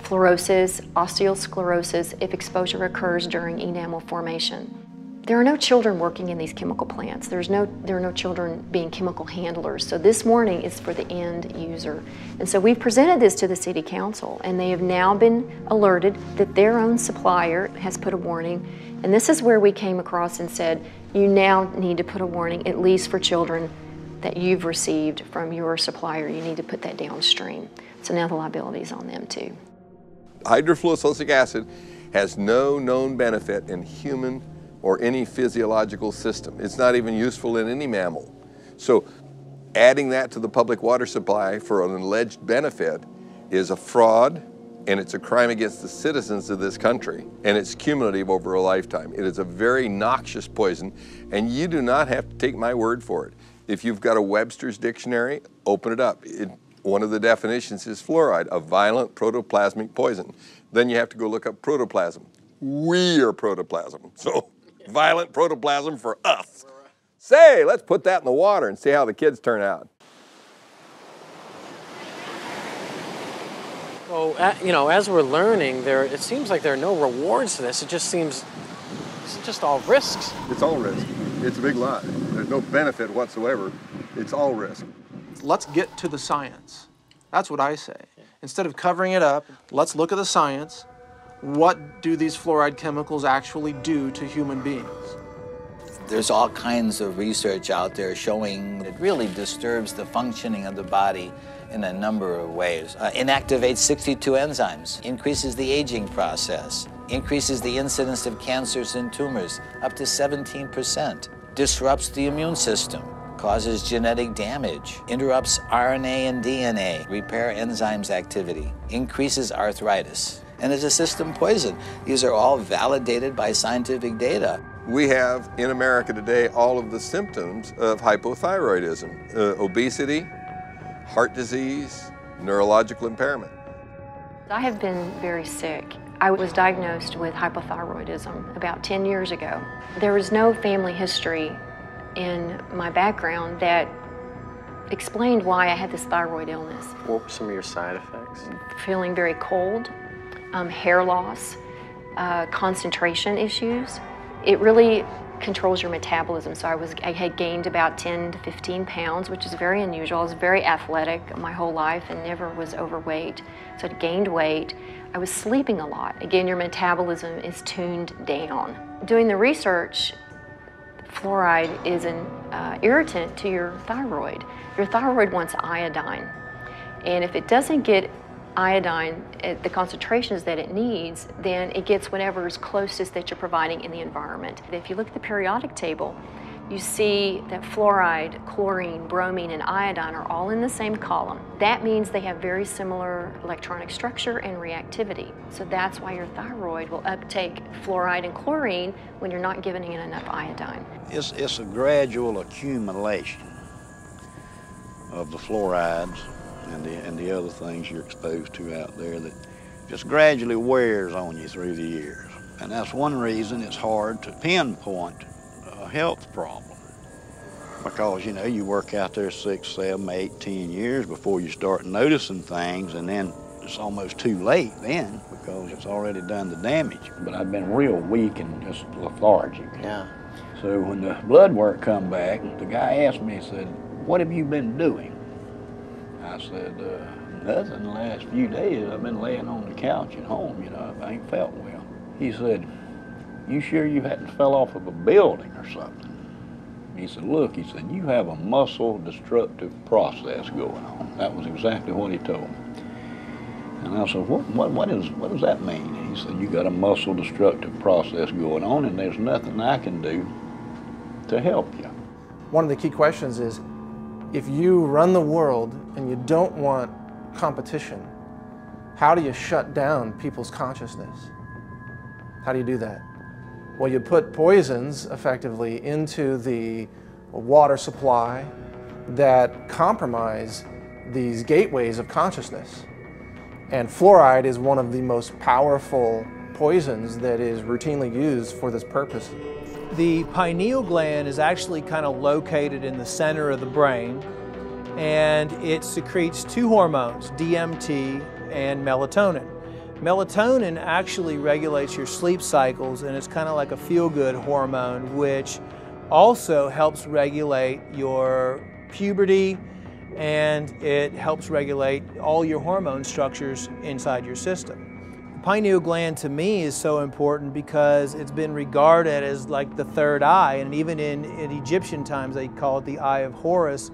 [SPEAKER 11] fluorosis, osteosclerosis if exposure occurs during enamel formation. There are no children working in these chemical plants. There are no children being chemical handlers. So this warning is for the end user. And so we've presented this to the City Council, and they have now been alerted that their own supplier has put a warning. And this is where we came across and said, you now need to put a warning, at least for children that you've received from your supplier. You need to put that downstream. So now the liability is on them too.
[SPEAKER 15] Hydrofluorosilicic acid has no known benefit in human or any physiological system. It's not even useful in any mammal. So adding that to the public water supply for an alleged benefit is a fraud, and it's a crime against the citizens of this country, and it's cumulative over a lifetime. It is a very noxious poison, and you do not have to take my word for it. If you've got a Webster's dictionary, open it up. One of the definitions is fluoride, a violent protoplasmic poison. Then you have to go look up protoplasm. We are protoplasm, so violent protoplasm for us. Say, let's put that in the water and see how the kids turn out.
[SPEAKER 24] Well, you know, as we're learning, it seems like there are no rewards to this. It just seems it's just all risks.
[SPEAKER 15] It's all risk. It's a big lie. There's no benefit whatsoever. It's all risk.
[SPEAKER 17] Let's get to the science. That's what I say. Instead of covering it up, let's look at the science. What do these fluoride chemicals actually do to human beings?
[SPEAKER 12] There's all kinds of research out there showing it really disturbs the functioning of the body in a number of ways. Inactivates 62 enzymes, increases the aging process, increases the incidence of cancers and tumors up to 17%, disrupts the immune system, causes genetic damage, interrupts RNA and DNA, repair enzymes activity, increases arthritis, and is a system poison. These are all validated by scientific data.
[SPEAKER 15] We have in America today all of the symptoms of hypothyroidism, obesity, heart disease, neurological impairment.
[SPEAKER 11] I have been very sick. I was diagnosed with hypothyroidism about 10 years ago. There was no family history in my background that explained why I had this thyroid illness.
[SPEAKER 24] What were some of your side effects?
[SPEAKER 11] Feeling very cold, hair loss, concentration issues. It really controls your metabolism. So I had gained about 10 to 15 pounds, which is very unusual. I was very athletic my whole life and never was overweight. So I gained weight. I was sleeping a lot. Again, your metabolism is tuned down. Doing the research, fluoride is an irritant to your thyroid. Your thyroid wants iodine. And if it doesn't get iodine at the concentrations that it needs, then it gets whatever is closest that you're providing in the environment. If you look at the periodic table, you see that fluoride, chlorine, bromine, and iodine are all in the same column. That means they have very similar electronic structure and reactivity. So that's why your thyroid will uptake fluoride and chlorine when you're not giving it enough iodine.
[SPEAKER 25] It's a gradual accumulation of the fluorides and the other things you're exposed to out there that just gradually wears on you through the years. And that's one reason it's hard to pinpoint a health problem. Because, you know, you work out there 6, 7, 8, 10 years before you start noticing things, and then it's almost too late then because it's already done the damage. But I've been real weak and just lethargic.
[SPEAKER 12] Yeah.
[SPEAKER 25] So when the blood work come back, the guy asked me, he said, "What have you been doing?" I said, "Nothing the last few days. I've been laying on the couch at home, you know, I ain't felt well." He said, "You sure you hadn't fell off of a building or something?" He said, "Look," he said, "you have a muscle destructive process going on." That was exactly what he told me. And I said, what does that mean? He said, "You got a muscle destructive process going on and there's nothing I can do to help you."
[SPEAKER 17] One of the key questions is, if you run the world and you don't want competition, how do you shut down people's consciousness? How do you do that? Well, you put poisons effectively into the water supply that compromise these gateways of consciousness. And fluoride is one of the most powerful poisons that is routinely used for this purpose.
[SPEAKER 13] The pineal gland is actually kind of located in the center of the brain, and it secretes 2 hormones, DMT and melatonin. Melatonin actually regulates your sleep cycles, and it's kind of like a feel-good hormone, which also helps regulate your puberty, and it helps regulate all your hormone structures inside your system. The pineal gland to me is so important because it's been regarded as like the third eye, and even in Egyptian times they call it the eye of Horus.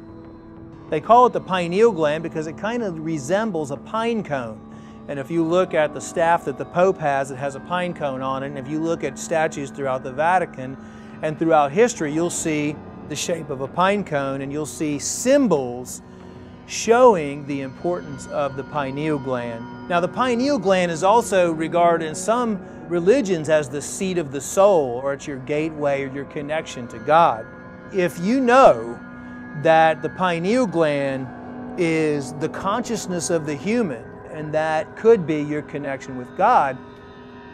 [SPEAKER 13] They call it the pineal gland because it kind of resembles a pine cone. And if you look at the staff that the Pope has, it has a pine cone on it. And if you look at statues throughout the Vatican and throughout history, you'll see the shape of a pine cone, and you'll see symbols showing the importance of the pineal gland. Now, the pineal gland is also regarded in some religions as the seat of the soul, or it's your gateway or your connection to God. If you know that the pineal gland is the consciousness of the human, and that could be your connection with God,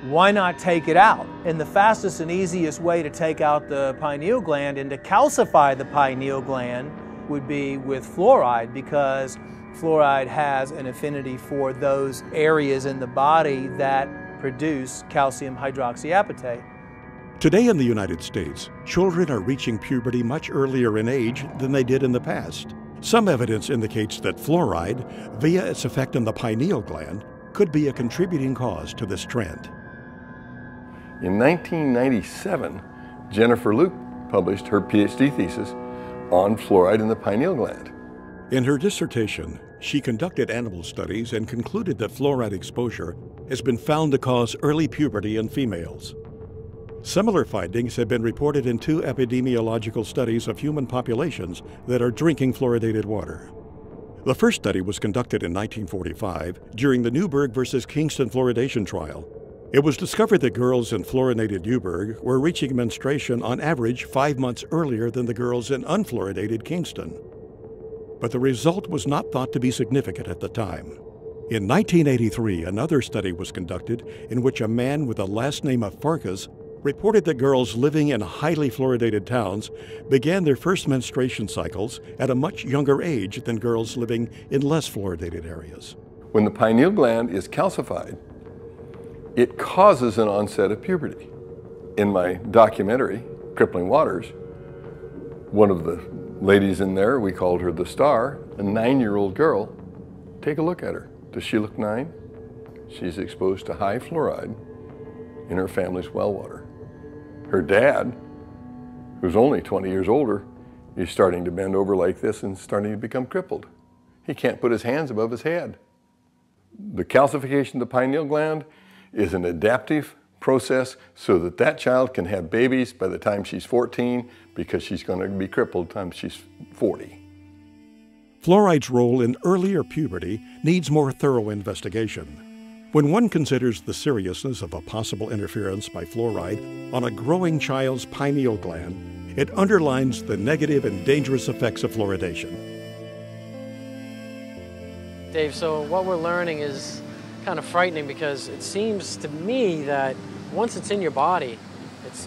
[SPEAKER 13] why not take it out? And the fastest and easiest way to take out the pineal gland and to calcify the pineal gland would be with fluoride, because fluoride has an affinity for those areas in the body that produce calcium hydroxyapatite.
[SPEAKER 2] Today in the United States, children are reaching puberty much earlier in age than they did in the past. Some evidence indicates that fluoride, via its effect on the pineal gland, could be a contributing cause to this trend.
[SPEAKER 15] In 1997, Jennifer Luke published her PhD thesis on fluoride in the pineal gland.
[SPEAKER 2] In her dissertation, she conducted animal studies and concluded that fluoride exposure has been found to cause early puberty in females. Similar findings have been reported in 2 epidemiological studies of human populations that are drinking fluoridated water. The first study was conducted in 1945 during the Newburgh versus Kingston fluoridation trial. It was discovered that girls in fluoridated Newburgh were reaching menstruation on average 5 months earlier than the girls in unfluoridated Kingston. But the result was not thought to be significant at the time. In 1983, another study was conducted in which a man with the last name of Farkas reported that girls living in highly fluoridated towns began their first menstruation cycles at a much younger age than girls living in less fluoridated areas.
[SPEAKER 15] When the pineal gland is calcified, it causes an onset of puberty. In my documentary, Crippling Waters, one of the ladies in there, we called her the star, a 9-year-old girl. Take a look at her. Does she look 9? She's exposed to high fluoride in her family's well water. Her dad, who's only 20 years older, is starting to bend over like this and starting to become crippled. He can't put his hands above his head. The calcification of the pineal gland is an adaptive process so that that child can have babies by the time she's 14 because she's going to be crippled by the time she's 40.
[SPEAKER 2] Fluoride's role in earlier puberty needs more thorough investigation. When one considers the seriousness of a possible interference by fluoride on a growing child's pineal gland, it underlines the negative and dangerous effects of fluoridation.
[SPEAKER 24] Dave, so what we're learning is kind of frightening because it seems to me that once it's in your body,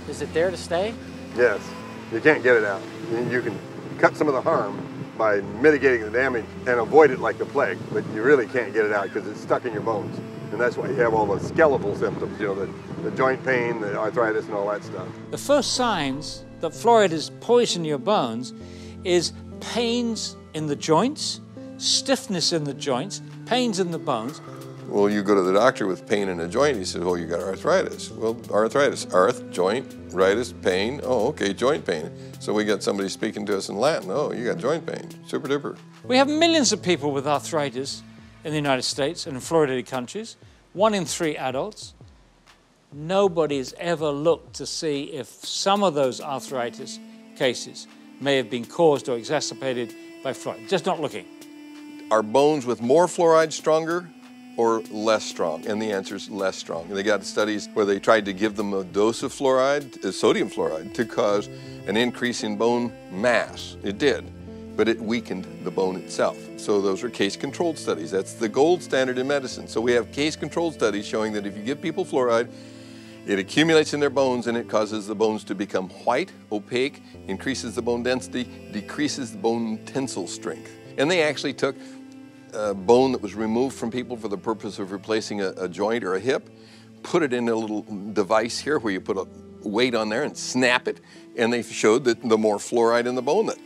[SPEAKER 24] is it there to stay?
[SPEAKER 15] Yes, you can't get it out. You can cut some of the harm by mitigating the damage and avoid it like the plague, but you really can't get it out because it's stuck in your bones. And that's why you have all the skeletal symptoms, you know, the joint pain, the arthritis, and all that stuff.
[SPEAKER 14] The first signs that fluoride is poisoning your bones is pains in the joints, stiffness in the joints, pains in the bones.
[SPEAKER 15] Well, you go to the doctor with pain in a joint, he says, oh, you got arthritis. Well, arthritis, joint, ritis, pain, oh, okay, joint pain. So we got somebody speaking to us in Latin, oh, you got joint pain, super duper.
[SPEAKER 14] We have millions of people with arthritis in the United States and in fluoridated countries, 1 in 3 adults. Nobody's ever looked to see if some of those arthritis cases may have been caused or exacerbated by fluoride. Just not looking.
[SPEAKER 15] Are bones with more fluoride stronger or less strong? And the answer is less strong. And they got studies where they tried to give them a dose of fluoride, sodium fluoride, to cause an increase in bone mass. It did, but it weakened the bone itself. So those are case-controlled studies. That's the gold standard in medicine. So we have case-controlled studies showing that if you give people fluoride, it accumulates in their bones and it causes the bones to become white, opaque, increases the bone density, decreases the bone tensile strength. And they actually took bone that was removed from people for the purpose of replacing a joint or a hip, put it in a little device here where you put a weight on there and snap it, and they showed that the more fluoride in the bone, the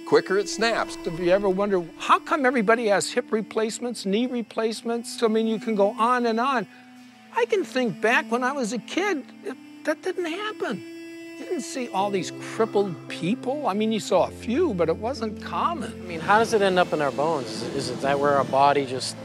[SPEAKER 15] quicker it snaps.
[SPEAKER 16] Have you ever wondered, how come everybody has hip replacements, knee replacements? I mean, you can go on and on. I can think back when I was a kid, that didn't happen. You didn't see all these crippled people. I mean, you saw a few, but it wasn't common.
[SPEAKER 24] I mean, how does it end up in our bones? Is it that where our body just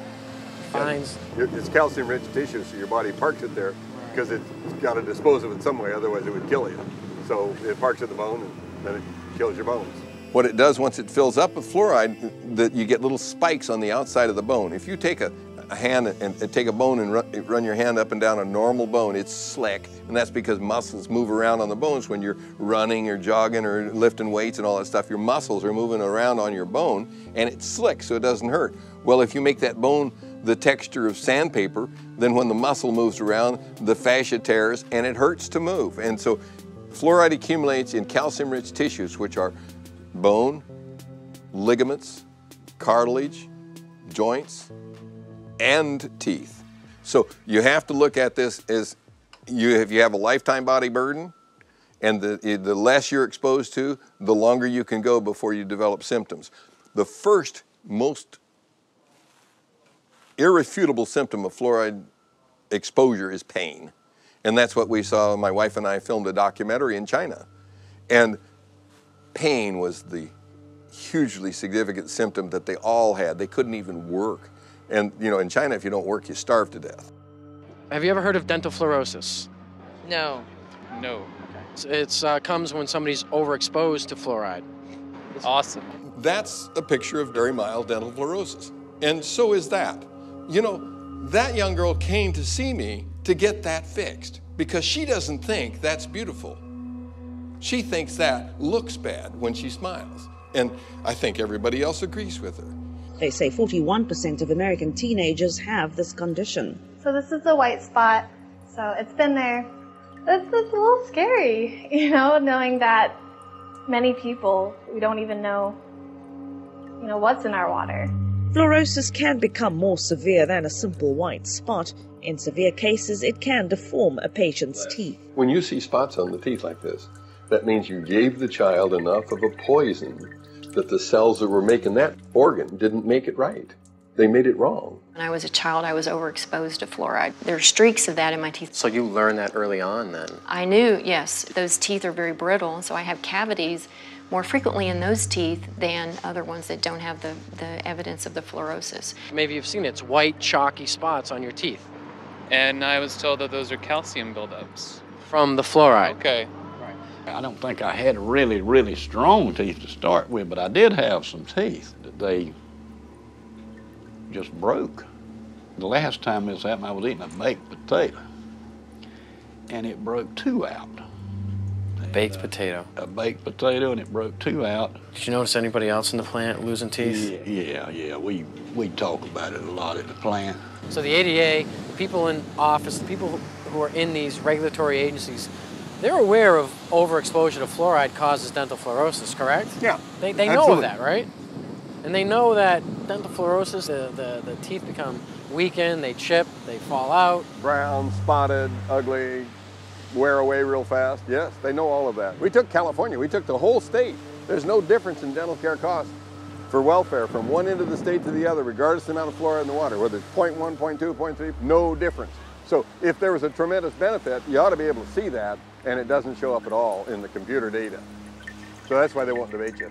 [SPEAKER 24] finds?
[SPEAKER 15] It's calcium-rich tissue, so your body parks it there because it's got to dispose of it some way, otherwise it would kill you. So it parks in the bone and then it kills your bones. What it does once it fills up with fluoride, that you get little spikes on the outside of the bone. If you take a hand and take a bone and run your hand up and down a normal bone, it's slick, and that's because muscles move around on the bones when you're running or jogging or lifting weights and all that stuff. Your muscles are moving around on your bone, and it's slick, so it doesn't hurt. Well, if you make that bone the texture of sandpaper, then when the muscle moves around, the fascia tears, and it hurts to move. And so fluoride accumulates in calcium-rich tissues, which are bone, ligaments, cartilage, joints, and teeth. So you have to look at this as if you have a lifetime body burden, and the less you're exposed to, the longer you can go before you develop symptoms. The first most irrefutable symptom of fluoride exposure is pain. And that's what we saw. My wife and I filmed a documentary in China. And pain was the hugely significant symptom that they all had. They couldn't even work. And, you know, in China, if you don't work, you starve to death.
[SPEAKER 24] Have you ever heard of dental fluorosis?
[SPEAKER 18] No.
[SPEAKER 24] No. It comes when somebody's overexposed to fluoride.
[SPEAKER 18] Awesome.
[SPEAKER 15] That's a picture of very mild dental fluorosis. And so is that. You know, that young girl came to see me to get that fixed because she doesn't think that's beautiful. She thinks that looks bad when she smiles. And I think everybody else agrees with her.
[SPEAKER 19] They say 41% of American teenagers have this condition.
[SPEAKER 20] So this is a white spot, so it's been there. It's a little scary, you know, knowing that many people, we don't even know, you know, what's in our water.
[SPEAKER 19] Fluorosis can become more severe than a simple white spot. In severe cases, it can deform a patient's teeth.
[SPEAKER 15] When you see spots on the teeth like this, that means you gave the child enough of a poison that the cells that were making that organ didn't make it right. They made it wrong.
[SPEAKER 11] When I was a child, I was overexposed to fluoride. There are streaks of that in my teeth.
[SPEAKER 24] So you learned that early on then?
[SPEAKER 11] I knew, yes. Those teeth are very brittle, so I have cavities more frequently in those teeth than other ones that don't have the evidence of the fluorosis.
[SPEAKER 24] Maybe you've seen it. It's white, chalky spots on your teeth.
[SPEAKER 18] And I was told that those are calcium buildups.
[SPEAKER 24] From the fluoride.
[SPEAKER 18] Okay.
[SPEAKER 28] I don't think I had really, really strong teeth to start with, but I did have some teeth that they just broke. The last time this happened, I was eating a baked potato, and it broke 2 out.
[SPEAKER 24] Baked potato.
[SPEAKER 28] A baked potato, and it broke 2 out.
[SPEAKER 24] Did you notice anybody else in the plant losing teeth?
[SPEAKER 28] Yeah. We talk about it a lot at the plant.
[SPEAKER 24] So the ADA, the people in office, the people who are in these regulatory agencies, they're aware of overexposure to fluoride causes dental fluorosis, correct?
[SPEAKER 15] Yeah.
[SPEAKER 24] They know of that, right? And they know that dental fluorosis, the teeth become weakened, they chip, they fall out.
[SPEAKER 15] Brown, spotted, ugly, wear away real fast. Yes, they know all of that. We took California, we took the whole state. There's no difference in dental care costs for welfare from one end of the state to the other, regardless of the amount of fluoride in the water, whether it's 0.1, 0.2, 0.3, no difference. So if there was a tremendous benefit, you ought to be able to see that, and it doesn't show up at all in the computer data. So that's why they won't debate you.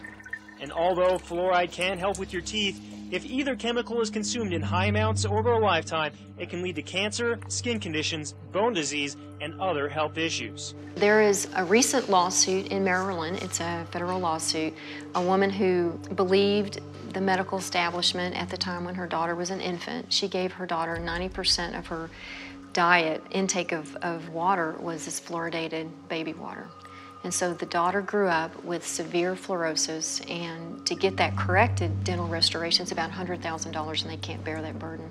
[SPEAKER 3] And although fluoride can help with your teeth, if either chemical is consumed in high amounts over a lifetime, it can lead to cancer, skin conditions, bone disease, and other health issues.
[SPEAKER 11] There is a recent lawsuit in Maryland, it's a federal lawsuit, a woman who believed the medical establishment at the time when her daughter was an infant. She gave her daughter 90% of her diet, intake of water was this fluoridated baby water. And so the daughter grew up with severe fluorosis, and to get that corrected, dental restoration is about $100,000, and they can't bear that burden.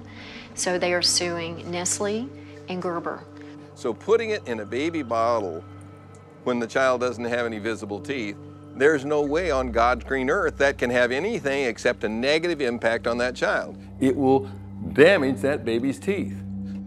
[SPEAKER 11] So they are suing Nestle and Gerber.
[SPEAKER 15] So putting it in a baby bottle when the child doesn't have any visible teeth, there's no way on God's green earth that can have anything except a negative impact on that child. It will damage that baby's teeth.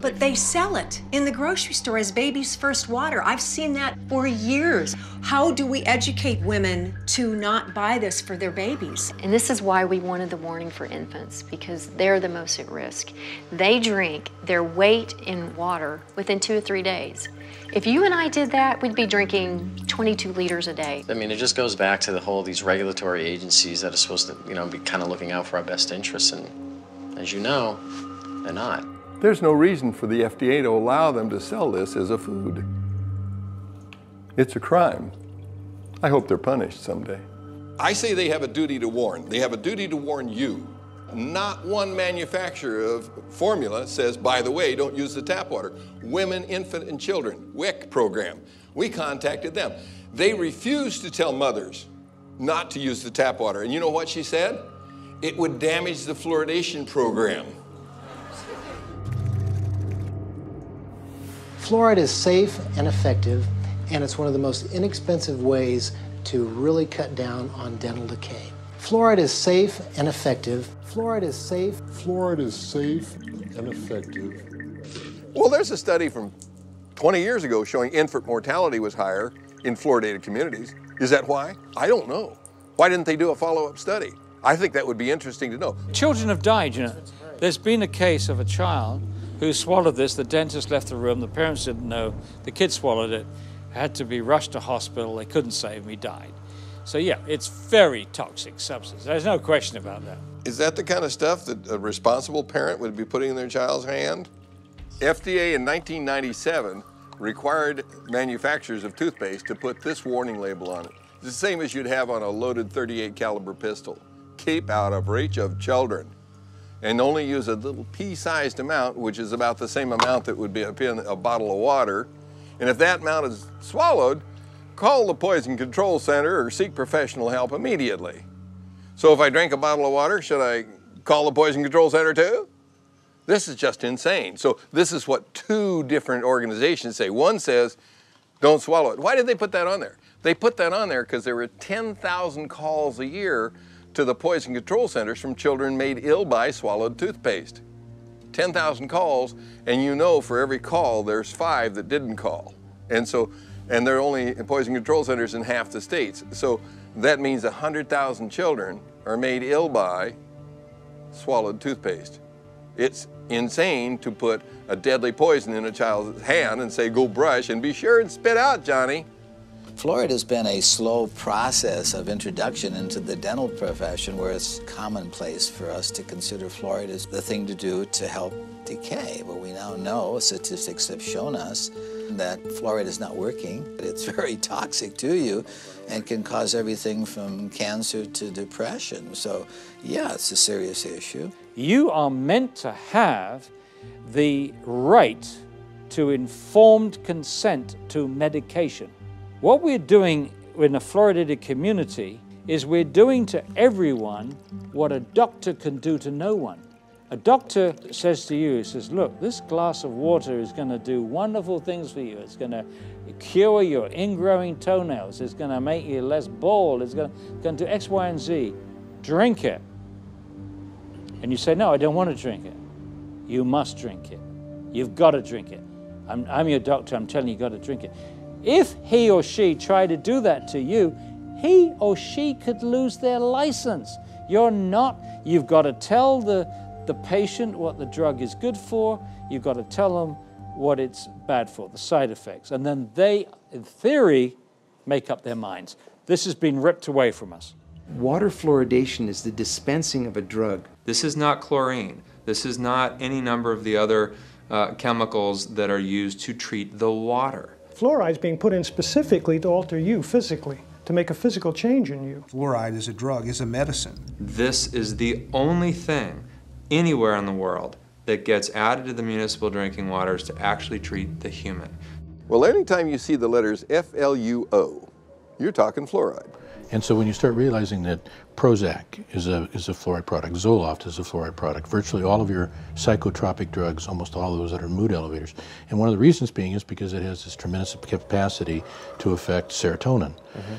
[SPEAKER 4] But they sell it in the grocery store as baby's first water. I've seen that for years. How do we educate women to not buy this for their babies?
[SPEAKER 11] And this is why we wanted the warning for infants, because they're the most at risk. They drink their weight in water within 2 or 3 days. If you and I did that, we'd be drinking 22 liters a day.
[SPEAKER 24] I mean, it just goes back to the whole, these regulatory agencies that are supposed to, be kind of looking out for our best interests, and as you know, they're not.
[SPEAKER 15] There's no reason for the FDA to allow them to sell this as a food. It's a crime. I hope they're punished someday. I say they have a duty to warn. They have a duty to warn you. Not one manufacturer of formula says, by the way, don't use the tap water. Women, infant, and children, WIC program. We contacted them. They refused to tell mothers not to use the tap water. And you know what she said? It would damage the fluoridation program.
[SPEAKER 6] Fluoride is safe and effective, and it's one of the most inexpensive ways to really cut down on dental decay. Fluoride is safe and effective. Fluoride is safe.
[SPEAKER 15] Fluoride is safe and effective. Well, there's a study from 20 years ago showing infant mortality was higher in fluoridated communities. Is that why? I don't know. Why didn't they do a follow-up study? I think that would be interesting to know.
[SPEAKER 14] Children have died, you know. There's been a case of a child who swallowed this. The dentist left the room, the parents didn't know, the kid swallowed it, had to be rushed to hospital, they couldn't save him, he died. So yeah, it's very toxic substance. There's no question about that.
[SPEAKER 15] Is that the kind of stuff that a responsible parent would be putting in their child's hand? FDA in 1997 required manufacturers of toothpaste to put this warning label on it. It's the same as you'd have on a loaded .38 caliber pistol. Keep out of reach of children. And only use a little pea-sized amount, which is about the same amount that would be in a bottle of water. And if that amount is swallowed, call the Poison Control Center or seek professional help immediately. So if I drink a bottle of water, should I call the Poison Control Center too? This is just insane. So this is what 2 different organizations say. One says, don't swallow it. Why did they put that on there? They put that on there because there were 10,000 calls a year to the Poison Control Centers from children made ill by swallowed toothpaste. 10,000 calls, and you know for every call there's 5 that didn't call. And there are only Poison Control Centers in half the states. So that means 100,000 children are made ill by swallowed toothpaste. It's insane to put a deadly poison in a child's hand and say, go brush and be sure and spit out, Johnny.
[SPEAKER 12] Fluoride has been a slow process of introduction into the dental profession where it's commonplace for us to consider fluoride as the thing to do to help decay. But we now know, statistics have shown us, that fluoride is not working. It's very toxic to you and can cause everything from cancer to depression. So, yeah, it's a serious issue.
[SPEAKER 14] You are meant to have the right to informed consent to medication. What we're doing in the fluoridated community is we're doing to everyone what a doctor can do to no one. A doctor says to you, he says, look, this glass of water is going to do wonderful things for you. It's going to cure your ingrowing toenails. It's going to make you less bald. It's going to do X, Y, and Z. Drink it. And you say, no, I don't want to drink it. You must drink it. You've got to drink it. I'm your doctor. I'm telling you, you've got to drink it. If he or she tried to do that to you, he or she could lose their license. You're not. You've got to tell the patient what the drug is good for. You've got to tell them what it's bad for, the side effects. And then they, in theory, make up their minds. This has been ripped away from us.
[SPEAKER 5] Water fluoridation is the dispensing of a drug.
[SPEAKER 7] This is not chlorine. This is not any number of the other chemicals that are used to treat the water.
[SPEAKER 9] Fluoride is being put in specifically to alter you physically, to make a physical change in you.
[SPEAKER 21] Fluoride is a drug, is a medicine.
[SPEAKER 7] This is the only thing anywhere in the world that gets added to the municipal drinking waters to actually treat the human.
[SPEAKER 15] Well, anytime you see the letters FLUO, you're talking fluoride.
[SPEAKER 22] And so when you start realizing that Prozac is a fluoride product, Zoloft is a fluoride product, virtually all of your psychotropic drugs, almost all of those that are mood elevators. And one of the reasons being is because it has this tremendous capacity to affect serotonin.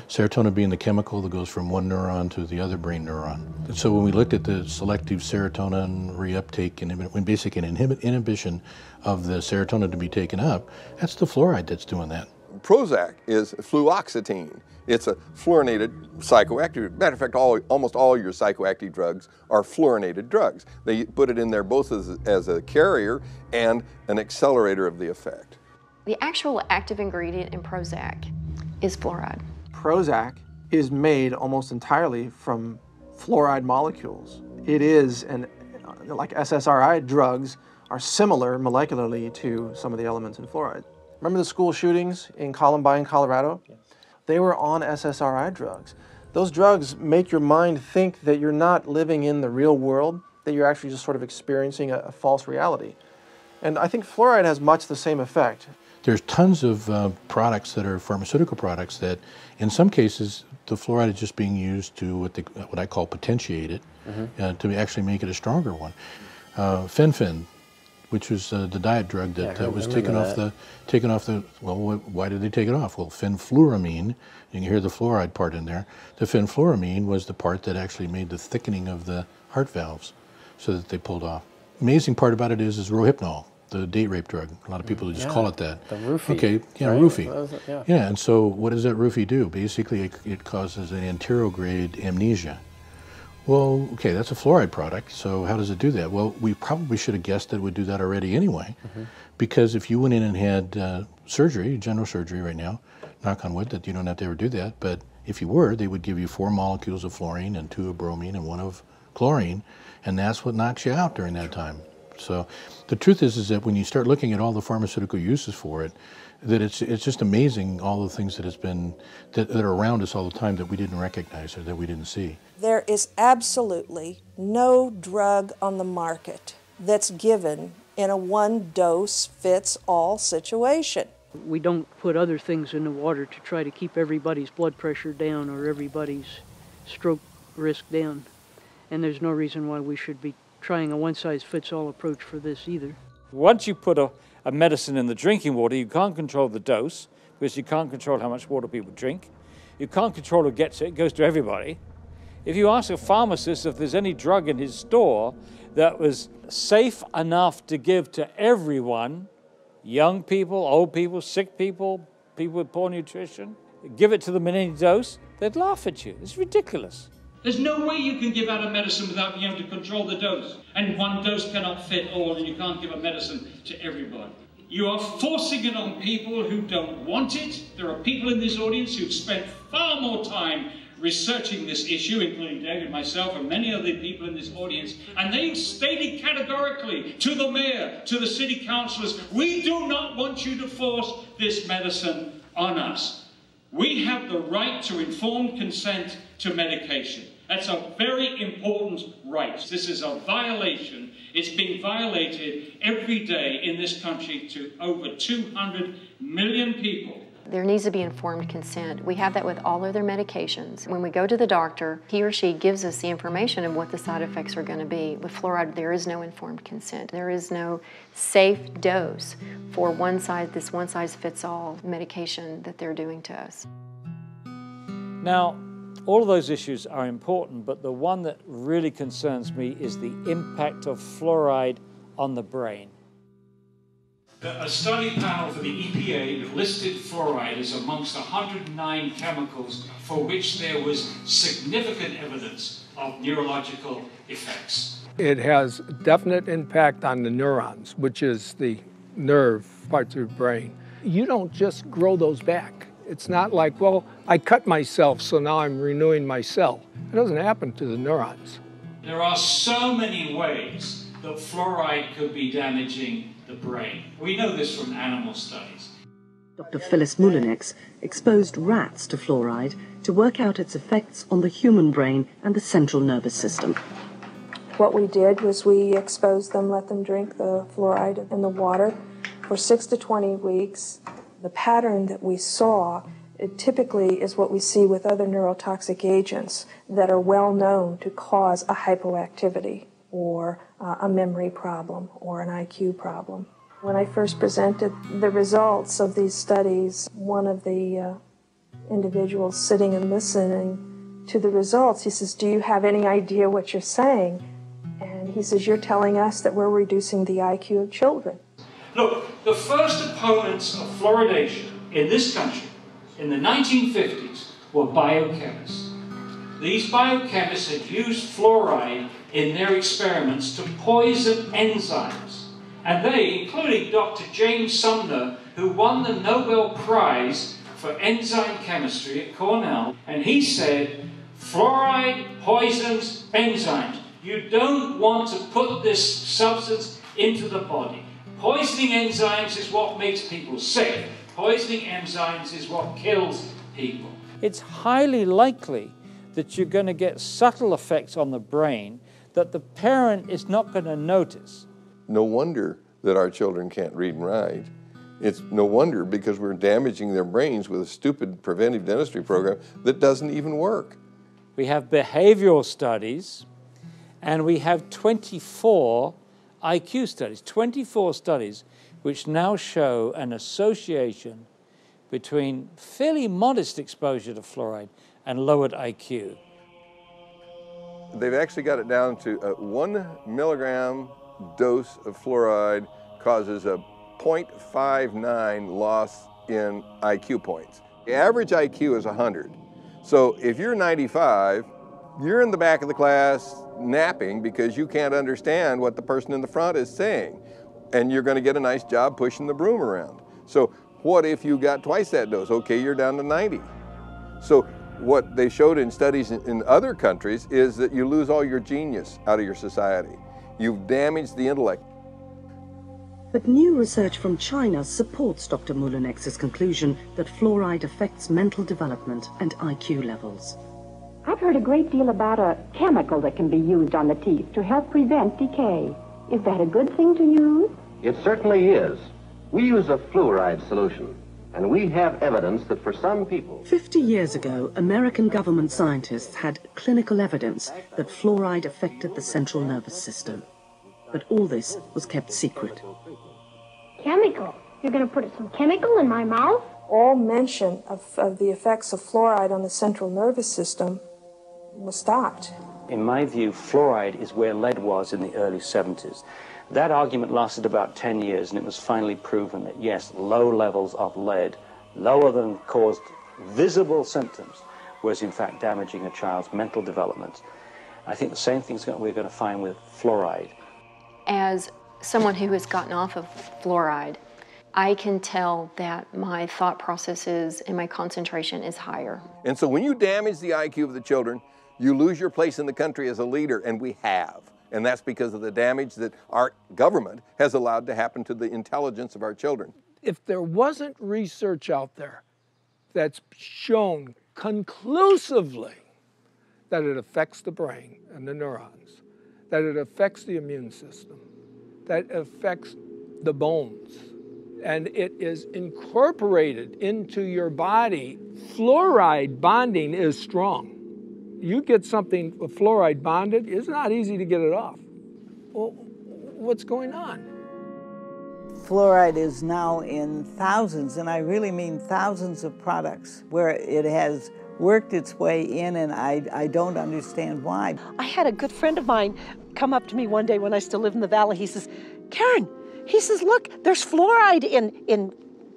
[SPEAKER 22] Serotonin being the chemical that goes from one neuron to the other brain neuron. And so when we looked at the selective serotonin reuptake and when basically an inhibition of the serotonin to be taken up, that's the fluoride that's doing that.
[SPEAKER 15] Prozac is fluoxetine. It's a fluorinated psychoactive. Matter of fact, almost all your psychoactive drugs are fluorinated drugs. They put it in there both as a carrier and an accelerator of the effect.
[SPEAKER 11] The actual active ingredient in Prozac is fluoride.
[SPEAKER 17] Prozac is made almost entirely from fluoride molecules. It is, like SSRI drugs, are similar molecularly to some of the elements in fluoride. Remember the school shootings in Columbine, Colorado? Yes. They were on SSRI drugs. Those drugs make your mind think that you're not living in the real world, that you're actually just sort of experiencing a false reality. And I think fluoride has much the same effect.
[SPEAKER 22] There's tons of products that are pharmaceutical products that, in some cases, the fluoride is just being used to what I call potentiate it, to actually make it a stronger one. Fen-Phen, which was the diet drug that was taken off the, well, why did they take it off? Well, fenfluramine, you can hear the fluoride part in there. The fenfluramine was the part that actually made the thickening of the heart valves so that they pulled off. Amazing part about it is Rohypnol, the date rape drug. A lot of people just call it that.
[SPEAKER 24] The roofie.
[SPEAKER 22] Okay, yeah,
[SPEAKER 24] right?
[SPEAKER 22] Roofie. Yeah, and so what does that roofie do? Basically, it causes an anterograde amnesia. Well, okay, that's a fluoride product, so how does it do that? Well, we probably should have guessed that it would do that already anyway, because if you went in and had surgery, general surgery right now, knock on wood that you don't have to ever do that, but if you were, they would give you 4 molecules of fluorine and 2 of bromine and 1 of chlorine, and that's what knocks you out during that time. So the truth is that when you start looking at all the pharmaceutical uses for it, that it's just amazing all the things that that are around us all the time that we didn't recognize or that we didn't see.
[SPEAKER 23] There is absolutely no drug on the market that's given in a one-dose-fits-all situation.
[SPEAKER 26] We don't put other things in the water to try to keep everybody's blood pressure down or everybody's stroke risk down. And there's no reason why we should be trying a one-size-fits-all approach for this either.
[SPEAKER 14] Once you put a medicine in the drinking water, you can't control the dose because you can't control how much water people drink. You can't control who gets it. It goes to everybody. If you ask a pharmacist if there's any drug in his store that was safe enough to give to everyone, young people, old people, sick people, people with poor nutrition, give it to them in any dose, they'd laugh at you. It's ridiculous.
[SPEAKER 27] There's no way you can give out a medicine without being able to control the dose. And one dose cannot fit all, and you can't give a medicine to everybody. You are forcing it on people who don't want it. There are people in this audience who've spent far more time researching this issue, including David, myself, and many other people in this audience, and they've stated categorically to the mayor, to the city councillors, we do not want you to force this medicine on us. We have the right to informed consent to medication. That's a very important right. This is a violation. It's being violated every day in this country to over 200 million people.
[SPEAKER 11] There needs to be informed consent. We have that with all other medications. When we go to the doctor, he or she gives us the information of what the side effects are going to be. With fluoride, there is no informed consent. There is no safe dose for this one-size-fits-all medication that they're doing to us.
[SPEAKER 14] Now, all of those issues are important, but the one that really concerns me is the impact of fluoride on the brain.
[SPEAKER 27] A study panel for the EPA listed fluoride as amongst 109 chemicals for which there was significant evidence of neurological effects.
[SPEAKER 1] It has definite impact on the neurons, which is the nerve parts of the brain. You don't just grow those back. It's not like, well, I cut myself, so now I'm renewing my cell. It doesn't happen to the neurons.
[SPEAKER 27] There are so many ways that fluoride could be damaging the brain. We know this from animal studies.
[SPEAKER 2] Dr. Phyllis Moulinex exposed rats to fluoride to work out its effects on the human brain and the central nervous system.
[SPEAKER 23] What we did was we exposed them, let them drink the fluoride in the water for 6 to 20 weeks. The pattern that we saw, it typically is what we see with other neurotoxic agents that are well known to cause a hypoactivity or a memory problem or an IQ problem. When I first presented the results of these studies, one of the individuals sitting and listening to the results, he says, "Do you have any idea what you're saying?" And he says, "You're telling us that we're reducing the IQ of children."
[SPEAKER 27] Look, the first opponents of fluoridation in this country in the 1950s were biochemists. These biochemists had used fluoride in their experiments to poison enzymes. And they, including Dr. James Sumner, who won the Nobel Prize for enzyme chemistry at Cornell, and he said, fluoride poisons enzymes. You don't want to put this substance into the body. Poisoning enzymes is what makes people sick. Poisoning enzymes is what kills people.
[SPEAKER 14] It's highly likely that you're going to get subtle effects on the brain that the parent is not going to notice.
[SPEAKER 15] No wonder that our children can't read and write. It's no wonder because we're damaging their brains with a stupid preventive dentistry program that doesn't even work.
[SPEAKER 14] We have behavioral studies, and we have 24 IQ studies, 24 studies which now show an association between fairly modest exposure to fluoride and lowered IQ.
[SPEAKER 15] They've actually got it down to a 1 milligram dose of fluoride causes a 0.59 loss in IQ points. The average IQ is 100. So if you're 95, you're in the back of the class napping because you can't understand what the person in the front is saying. And you're going to get a nice job pushing the broom around. So what if you got twice that dose? Okay, you're down to 90. So what they showed in studies in other countries is that you lose all your genius out of your society. You've damaged the intellect.
[SPEAKER 2] But new research from China supports Dr. Moulinex's conclusion that fluoride affects mental development and IQ levels.
[SPEAKER 8] I've heard a great deal about a chemical that can be used on the teeth to help prevent decay. Is that a good thing to use?
[SPEAKER 10] It certainly is. We use a fluoride solution, and we have evidence that for some people...
[SPEAKER 2] 50 years ago, American government scientists had clinical evidence that fluoride affected the central nervous system. But all this was kept secret.
[SPEAKER 8] Chemical? You're going to put some chemical in my mouth?
[SPEAKER 23] All mention of the effects of fluoride on the central nervous system was stopped.
[SPEAKER 13] In my view, fluoride is where lead was in the early 70s. That argument lasted about 10 years, and it was finally proven that, yes, low levels of lead, lower than caused visible symptoms, was in fact damaging a child's mental development. I think the same thing we're going to find with fluoride.
[SPEAKER 11] As someone who has gotten off of fluoride, I can tell that my thought processes and my concentration is higher.
[SPEAKER 15] And so when you damage the IQ of the children, you lose your place in the country as a leader, and we have. And that's because of the damage that our government has allowed to happen to the intelligence of our children.
[SPEAKER 1] If there wasn't research out there that's shown conclusively that it affects the brain and the neurons, that it affects the immune system, that it affects the bones, and it is incorporated into your body, fluoride bonding is strong. You get something with fluoride bonded, it's not easy to get it off. Well, what's going on?
[SPEAKER 3] Fluoride is now in thousands, and I really mean thousands of products where it has worked its way in, and I don't understand why.
[SPEAKER 4] I had a good friend of mine come up to me one day when I still lived in the valley. He says, Karen, he says, look, there's fluoride in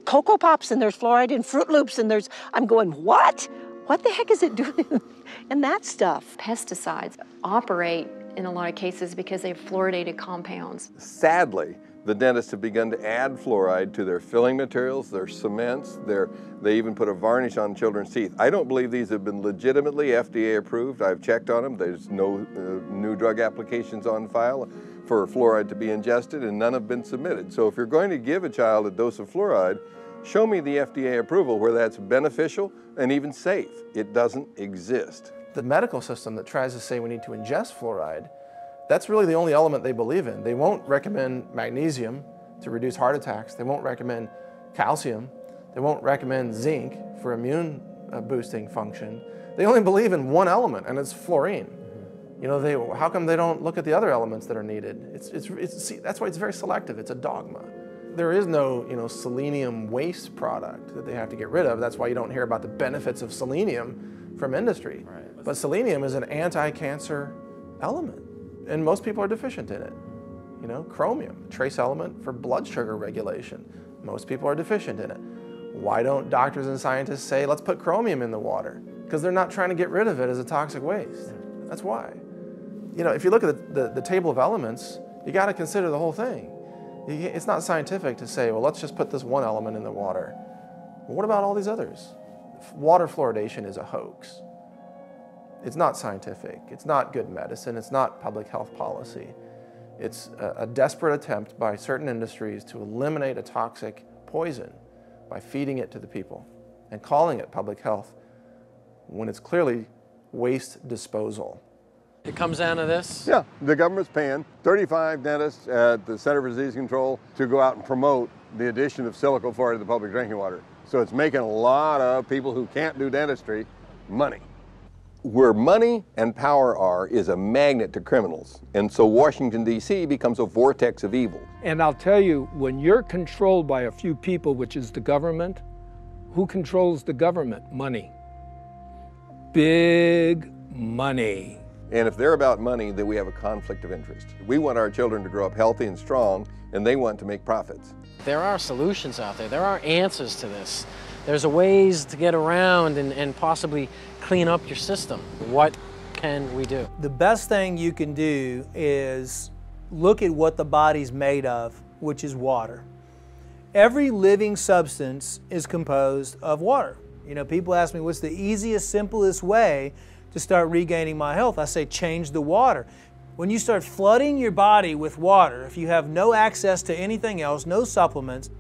[SPEAKER 4] Cocoa Pops, and there's fluoride in Fruit Loops, and there's, I'm going, what? What the heck is it doing in that stuff?
[SPEAKER 11] Pesticides operate in a lot of cases because they have fluoridated compounds.
[SPEAKER 15] Sadly, the dentists have begun to add fluoride to their filling materials, their cements, they even put a varnish on children's teeth. I don't believe these have been legitimately FDA approved. I've checked on them. There's no new drug applications on file for fluoride to be ingested, and none have been submitted. So if you're going to give a child a dose of fluoride, show me the FDA approval where that's beneficial and even safe. It doesn't exist.
[SPEAKER 17] The medical system that tries to say we need to ingest fluoride, that's really the only element they believe in. They won't recommend magnesium to reduce heart attacks. They won't recommend calcium. They won't recommend zinc for immune boosting function. They only believe in one element, and it's fluorine. You know, how come they don't look at the other elements that are needed? See, that's why it's very selective. It's a dogma. There is no, selenium waste product that they have to get rid of. That's why you don't hear about the benefits of selenium from industry. Right. But selenium is an anti-cancer element, and most people are deficient in it. Chromium, trace element for blood sugar regulation. Most people are deficient in it. Why don't doctors and scientists say, let's put chromium in the water? Because they're not trying to get rid of it as a toxic waste. That's why. If you look at the table of elements, you got to consider the whole thing. It's not scientific to say, well, let's just put this one element in the water. Well, what about all these others? Water fluoridation is a hoax. It's not scientific. It's not good medicine. It's not public health policy. It's a desperate attempt by certain industries to eliminate a toxic poison by feeding it to the people and calling it public health when it's clearly waste disposal.
[SPEAKER 24] It comes down to this?
[SPEAKER 15] Yeah, the government's paying 35 dentists at the Center for Disease Control to go out and promote the addition of silicon fluoride to the public drinking water. So it's making a lot of people who can't do dentistry money. Where money and power are is a magnet to criminals. And so Washington, D.C. becomes a vortex of evil.
[SPEAKER 1] And I'll tell you, when you're controlled by a few people, which is the government, who controls the government? Money. Big money.
[SPEAKER 15] And if they're about money, then we have a conflict of interest. We want our children to grow up healthy and strong, and they want to make profits.
[SPEAKER 24] There are solutions out there. There are answers to this. There's a ways to get around and possibly clean up your system. What can we do?
[SPEAKER 16] The best thing you can do is look at what the body's made of, which is water. Every living substance is composed of water. People ask me, what's the easiest, simplest way to start regaining my health? I say, change the water. When you start flooding your body with water, if you have no access to anything else, no supplements,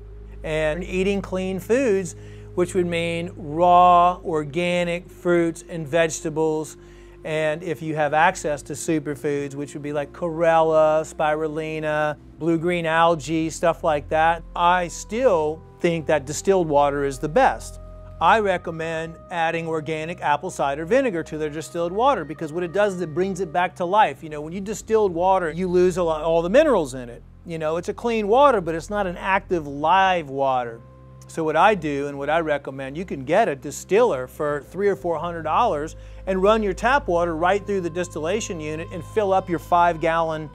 [SPEAKER 16] and eating clean foods, which would mean raw, organic fruits and vegetables, and if you have access to superfoods, which would be like chlorella, spirulina, blue-green algae, stuff like that, I still think that distilled water is the best. I recommend adding organic apple cider vinegar to their distilled water, because what it does is it brings it back to life. When you distilled water, you lose all the minerals in it. It's a clean water, but it's not an active live water. So what I do and what I recommend, you can get a distiller for $300 or $400 and run your tap water right through the distillation unit and fill up your 5-gallon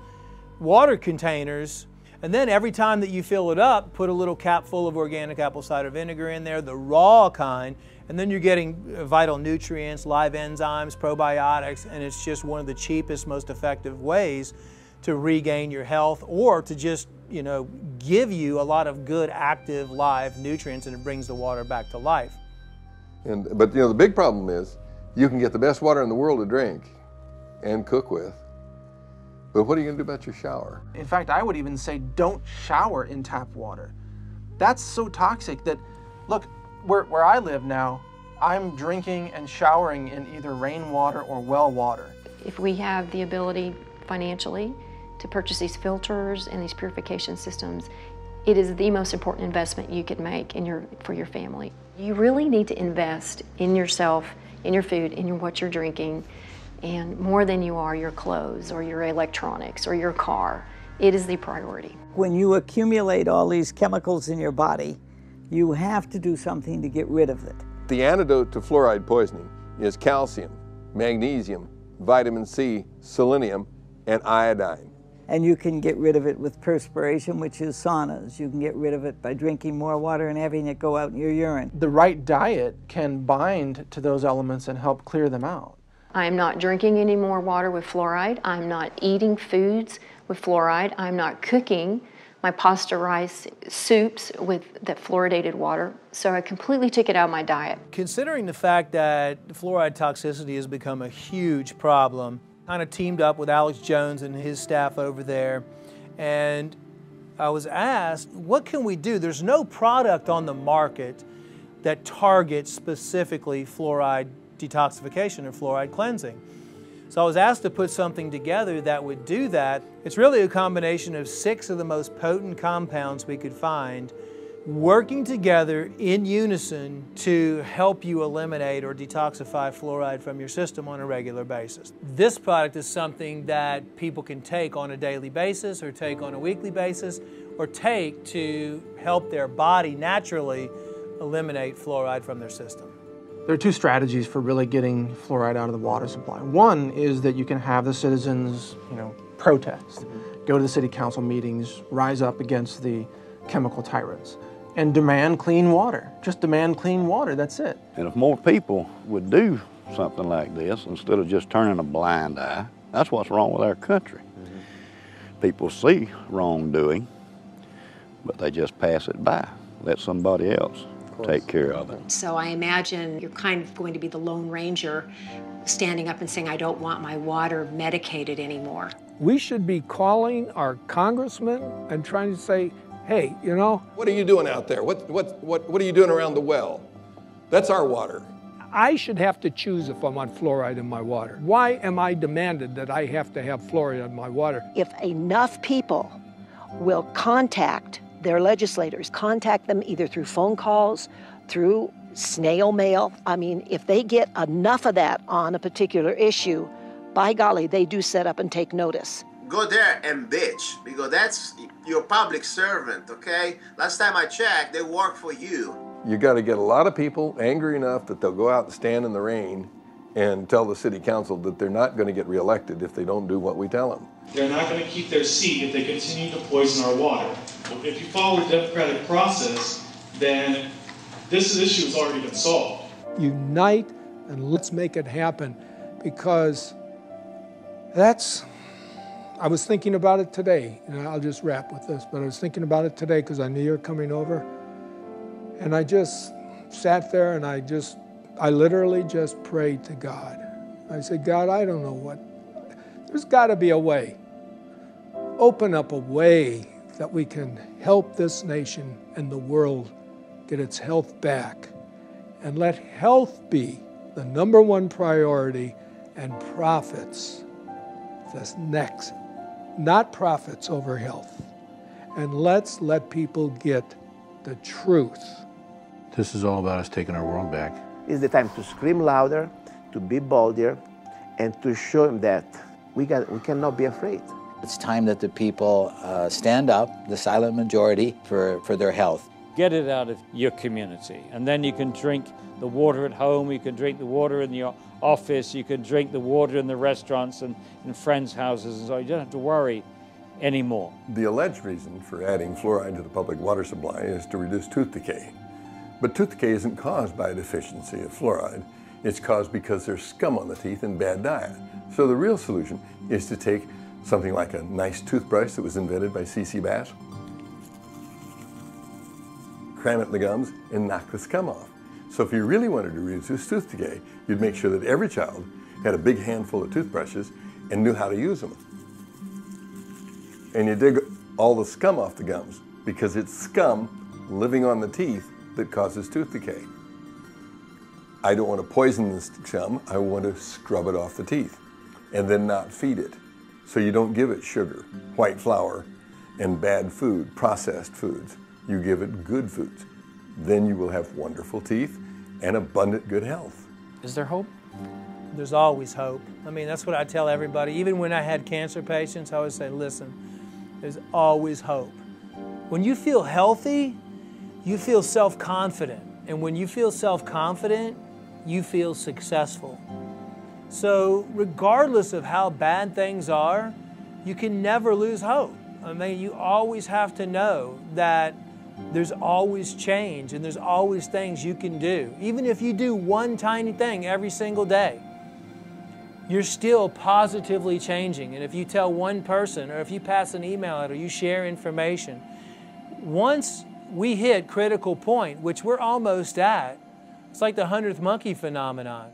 [SPEAKER 16] water containers. And then every time that you fill it up, put a little cap full of organic apple cider vinegar in there, the raw kind, and then you're getting vital nutrients, live enzymes, probiotics, and it's just one of the cheapest, most effective ways to regain your health or to just, you know, give you a lot of good, active, live nutrients, and it brings the water back to life.
[SPEAKER 15] But you know, the big problem is you can get the best water in the world to drink and cook with, but what are you going to do about your shower?
[SPEAKER 17] In fact, I would even say don't shower in tap water. That's so toxic that, look, where I live now, I'm drinking and showering in either rainwater or well water.
[SPEAKER 11] If we have the ability financially to purchase these filters and these purification systems, it is the most important investment you could make for your family. You really need to invest in yourself, in your food, in what you're drinking, and more than you are your clothes or your electronics or your car. It is the priority.
[SPEAKER 3] When you accumulate all these chemicals in your body, you have to do something to get rid of it.
[SPEAKER 15] The antidote to fluoride poisoning is calcium, magnesium, vitamin C, selenium, and iodine.
[SPEAKER 3] And you can get rid of it with perspiration, which is saunas. You can get rid of it by drinking more water and having it go out in your urine.
[SPEAKER 17] The right diet can bind to those elements and help clear them out.
[SPEAKER 11] I'm not drinking any more water with fluoride. I'm not eating foods with fluoride. I'm not cooking my pasta rice soups with that fluoridated water. So I completely took it out of my diet.
[SPEAKER 16] Considering the fact that fluoride toxicity has become a huge problem, kind of teamed up with Alex Jones and his staff over there, and I was asked, what can we do? There's no product on the market that targets specifically fluoride detoxification or fluoride cleansing. So I was asked to put something together that would do that. It's really a combination of 6 of the most potent compounds we could find working together in unison to help you eliminate or detoxify fluoride from your system on a regular basis. This product is something that people can take on a daily basis or take on a weekly basis or take to help their body naturally eliminate fluoride from their system.
[SPEAKER 17] There are 2 strategies for really getting fluoride out of the water supply. One is that you can have the citizens, protest, go to the city council meetings, rise up against the chemical tyrants, and demand clean water. Just demand clean water, that's it.
[SPEAKER 5] And if more people would do something like this, instead of just turning a blind eye, that's what's wrong with our country. People see wrongdoing, but they just pass it by, let somebody else take care of it.
[SPEAKER 6] So I imagine you're kind of going to be the Lone Ranger standing up and saying, I don't want my water medicated anymore.
[SPEAKER 1] We should be calling our congressmen and trying to say, hey,
[SPEAKER 15] what are you doing out there? What are you doing around the well? That's our water.
[SPEAKER 1] I should have to choose if I want fluoride in my water. Why am I demanded that I have to have fluoride in my water?
[SPEAKER 4] If enough people will contact their legislators, contact them either through phone calls, through snail mail. I mean, if they get enough of that on a particular issue, by golly, they do set up and take notice.
[SPEAKER 12] Go there and bitch, because that's your public servant, okay? Last time I checked, they work for you.
[SPEAKER 15] You got to get a lot of people angry enough that they'll go out and stand in the rain and tell the city council that they're not going to get reelected if they don't do what we tell them.
[SPEAKER 18] They're not going to keep their seat if they continue to poison our water. If you follow the democratic process, then this issue has already been solved.
[SPEAKER 1] Unite and let's make it happen, because I was thinking about it today, and I'll just wrap with this, but I was thinking about it today because I knew you were coming over, and I just sat there and I literally just prayed to God. I said, God, I don't know there's got to be a way. Open up a way that we can help this nation and the world get its health back. And let health be the #1 priority and profits the next. Not profits over health. And let's let people get the truth.
[SPEAKER 22] This is all about us taking our world back.
[SPEAKER 19] It's the time to scream louder, to be bolder, and to show them that we cannot be afraid.
[SPEAKER 20] It's time that the people stand up, the silent majority, for their health.
[SPEAKER 14] Get it out of your community, and then you can drink the water at home, you can drink the water in your office, you can drink the water in the restaurants and in friends' houses, and so you don't have to worry anymore.
[SPEAKER 15] The alleged reason for adding fluoride to the public water supply is to reduce tooth decay. But tooth decay isn't caused by a deficiency of fluoride. It's caused because there's scum on the teeth and bad diet. So the real solution is to take Something like a nice toothbrush that was invented by C.C. Bass. Cram it in the gums and knock the scum off. So if you really wanted to reduce tooth decay, you'd make sure that every child had a big handful of toothbrushes and knew how to use them. And you dig all the scum off the gums because it's scum living on the teeth that causes tooth decay. I don't want to poison the scum, I want to scrub it off the teeth and then not feed it. So you don't give it sugar, white flour, and bad food, processed foods. You give it good foods. Then you will have wonderful teeth and abundant good health.
[SPEAKER 24] Is there hope?
[SPEAKER 16] There's always hope. I mean, that's what I tell everybody. Even when I had cancer patients, I always say, listen, there's always hope. When you feel healthy, you feel self-confident. And when you feel self-confident, you feel successful. So regardless of how bad things are, you can never lose hope. I mean, you always have to know that there's always change and there's always things you can do. Even if you do one tiny thing every single day, you're still positively changing. And if you tell one person, or if you pass an email out, or you share information, once we hit critical point, which we're almost at, it's like the 100th monkey phenomenon.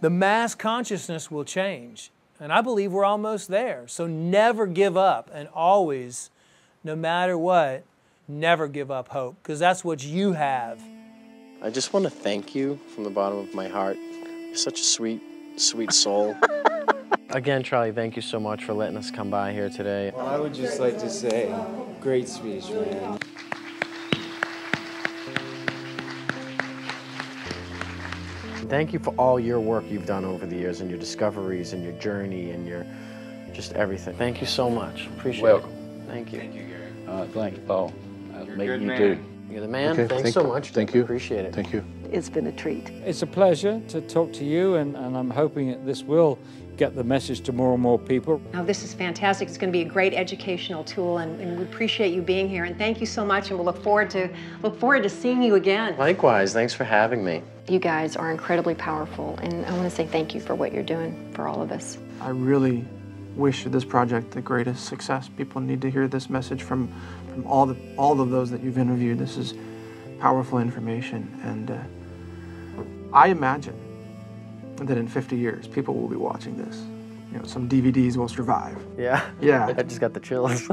[SPEAKER 16] The mass consciousness will change. And I believe we're almost there. So never give up, and always, no matter what, never give up hope, because that's what you have.
[SPEAKER 24] I just want to thank you from the bottom of my heart. You're such a sweet, sweet soul. Again, Charlie, thank you so much for letting us come by here today.
[SPEAKER 7] Well, I would just like to say, great speech, man.
[SPEAKER 24] Thank you for all your work you've done over the years, and your discoveries, and your journey, and your just everything. Thank you so much. Appreciate
[SPEAKER 5] Welcome.
[SPEAKER 24] it. Thank you.
[SPEAKER 5] Thank you, Gary. Thanks, Paul. Maybe you
[SPEAKER 24] man.
[SPEAKER 5] too.
[SPEAKER 24] You're the man.
[SPEAKER 22] Okay,
[SPEAKER 24] Thanks so much.
[SPEAKER 22] Thank you.
[SPEAKER 24] Appreciate it.
[SPEAKER 22] Thank you.
[SPEAKER 2] It's been a treat.
[SPEAKER 14] It's a pleasure to talk to you, and I'm hoping that this will get the message to more and more people.
[SPEAKER 6] Now, this is fantastic. It's going to be a great educational tool, and we appreciate you being here. And thank you so much, and we'll look forward to seeing you again.
[SPEAKER 24] Likewise. Thanks for having me.
[SPEAKER 11] You guys are incredibly powerful, and I want to say thank you for what you're doing for all of us.
[SPEAKER 17] I really wish this project the greatest success. People need to hear this message from all of those that you've interviewed. This is powerful information, and I imagine that in 50 years, people will be watching this. You know, some DVDs will survive.
[SPEAKER 24] Yeah.
[SPEAKER 17] Yeah.
[SPEAKER 24] I just got the chills.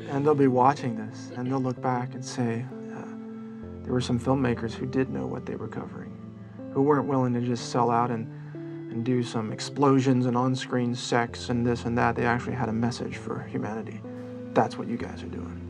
[SPEAKER 17] And they'll be watching this, and they'll look back and say, there were some filmmakers who did know what they were covering, who weren't willing to just sell out and do some explosions and on-screen sex and this and that. They actually had a message for humanity. That's what you guys are doing.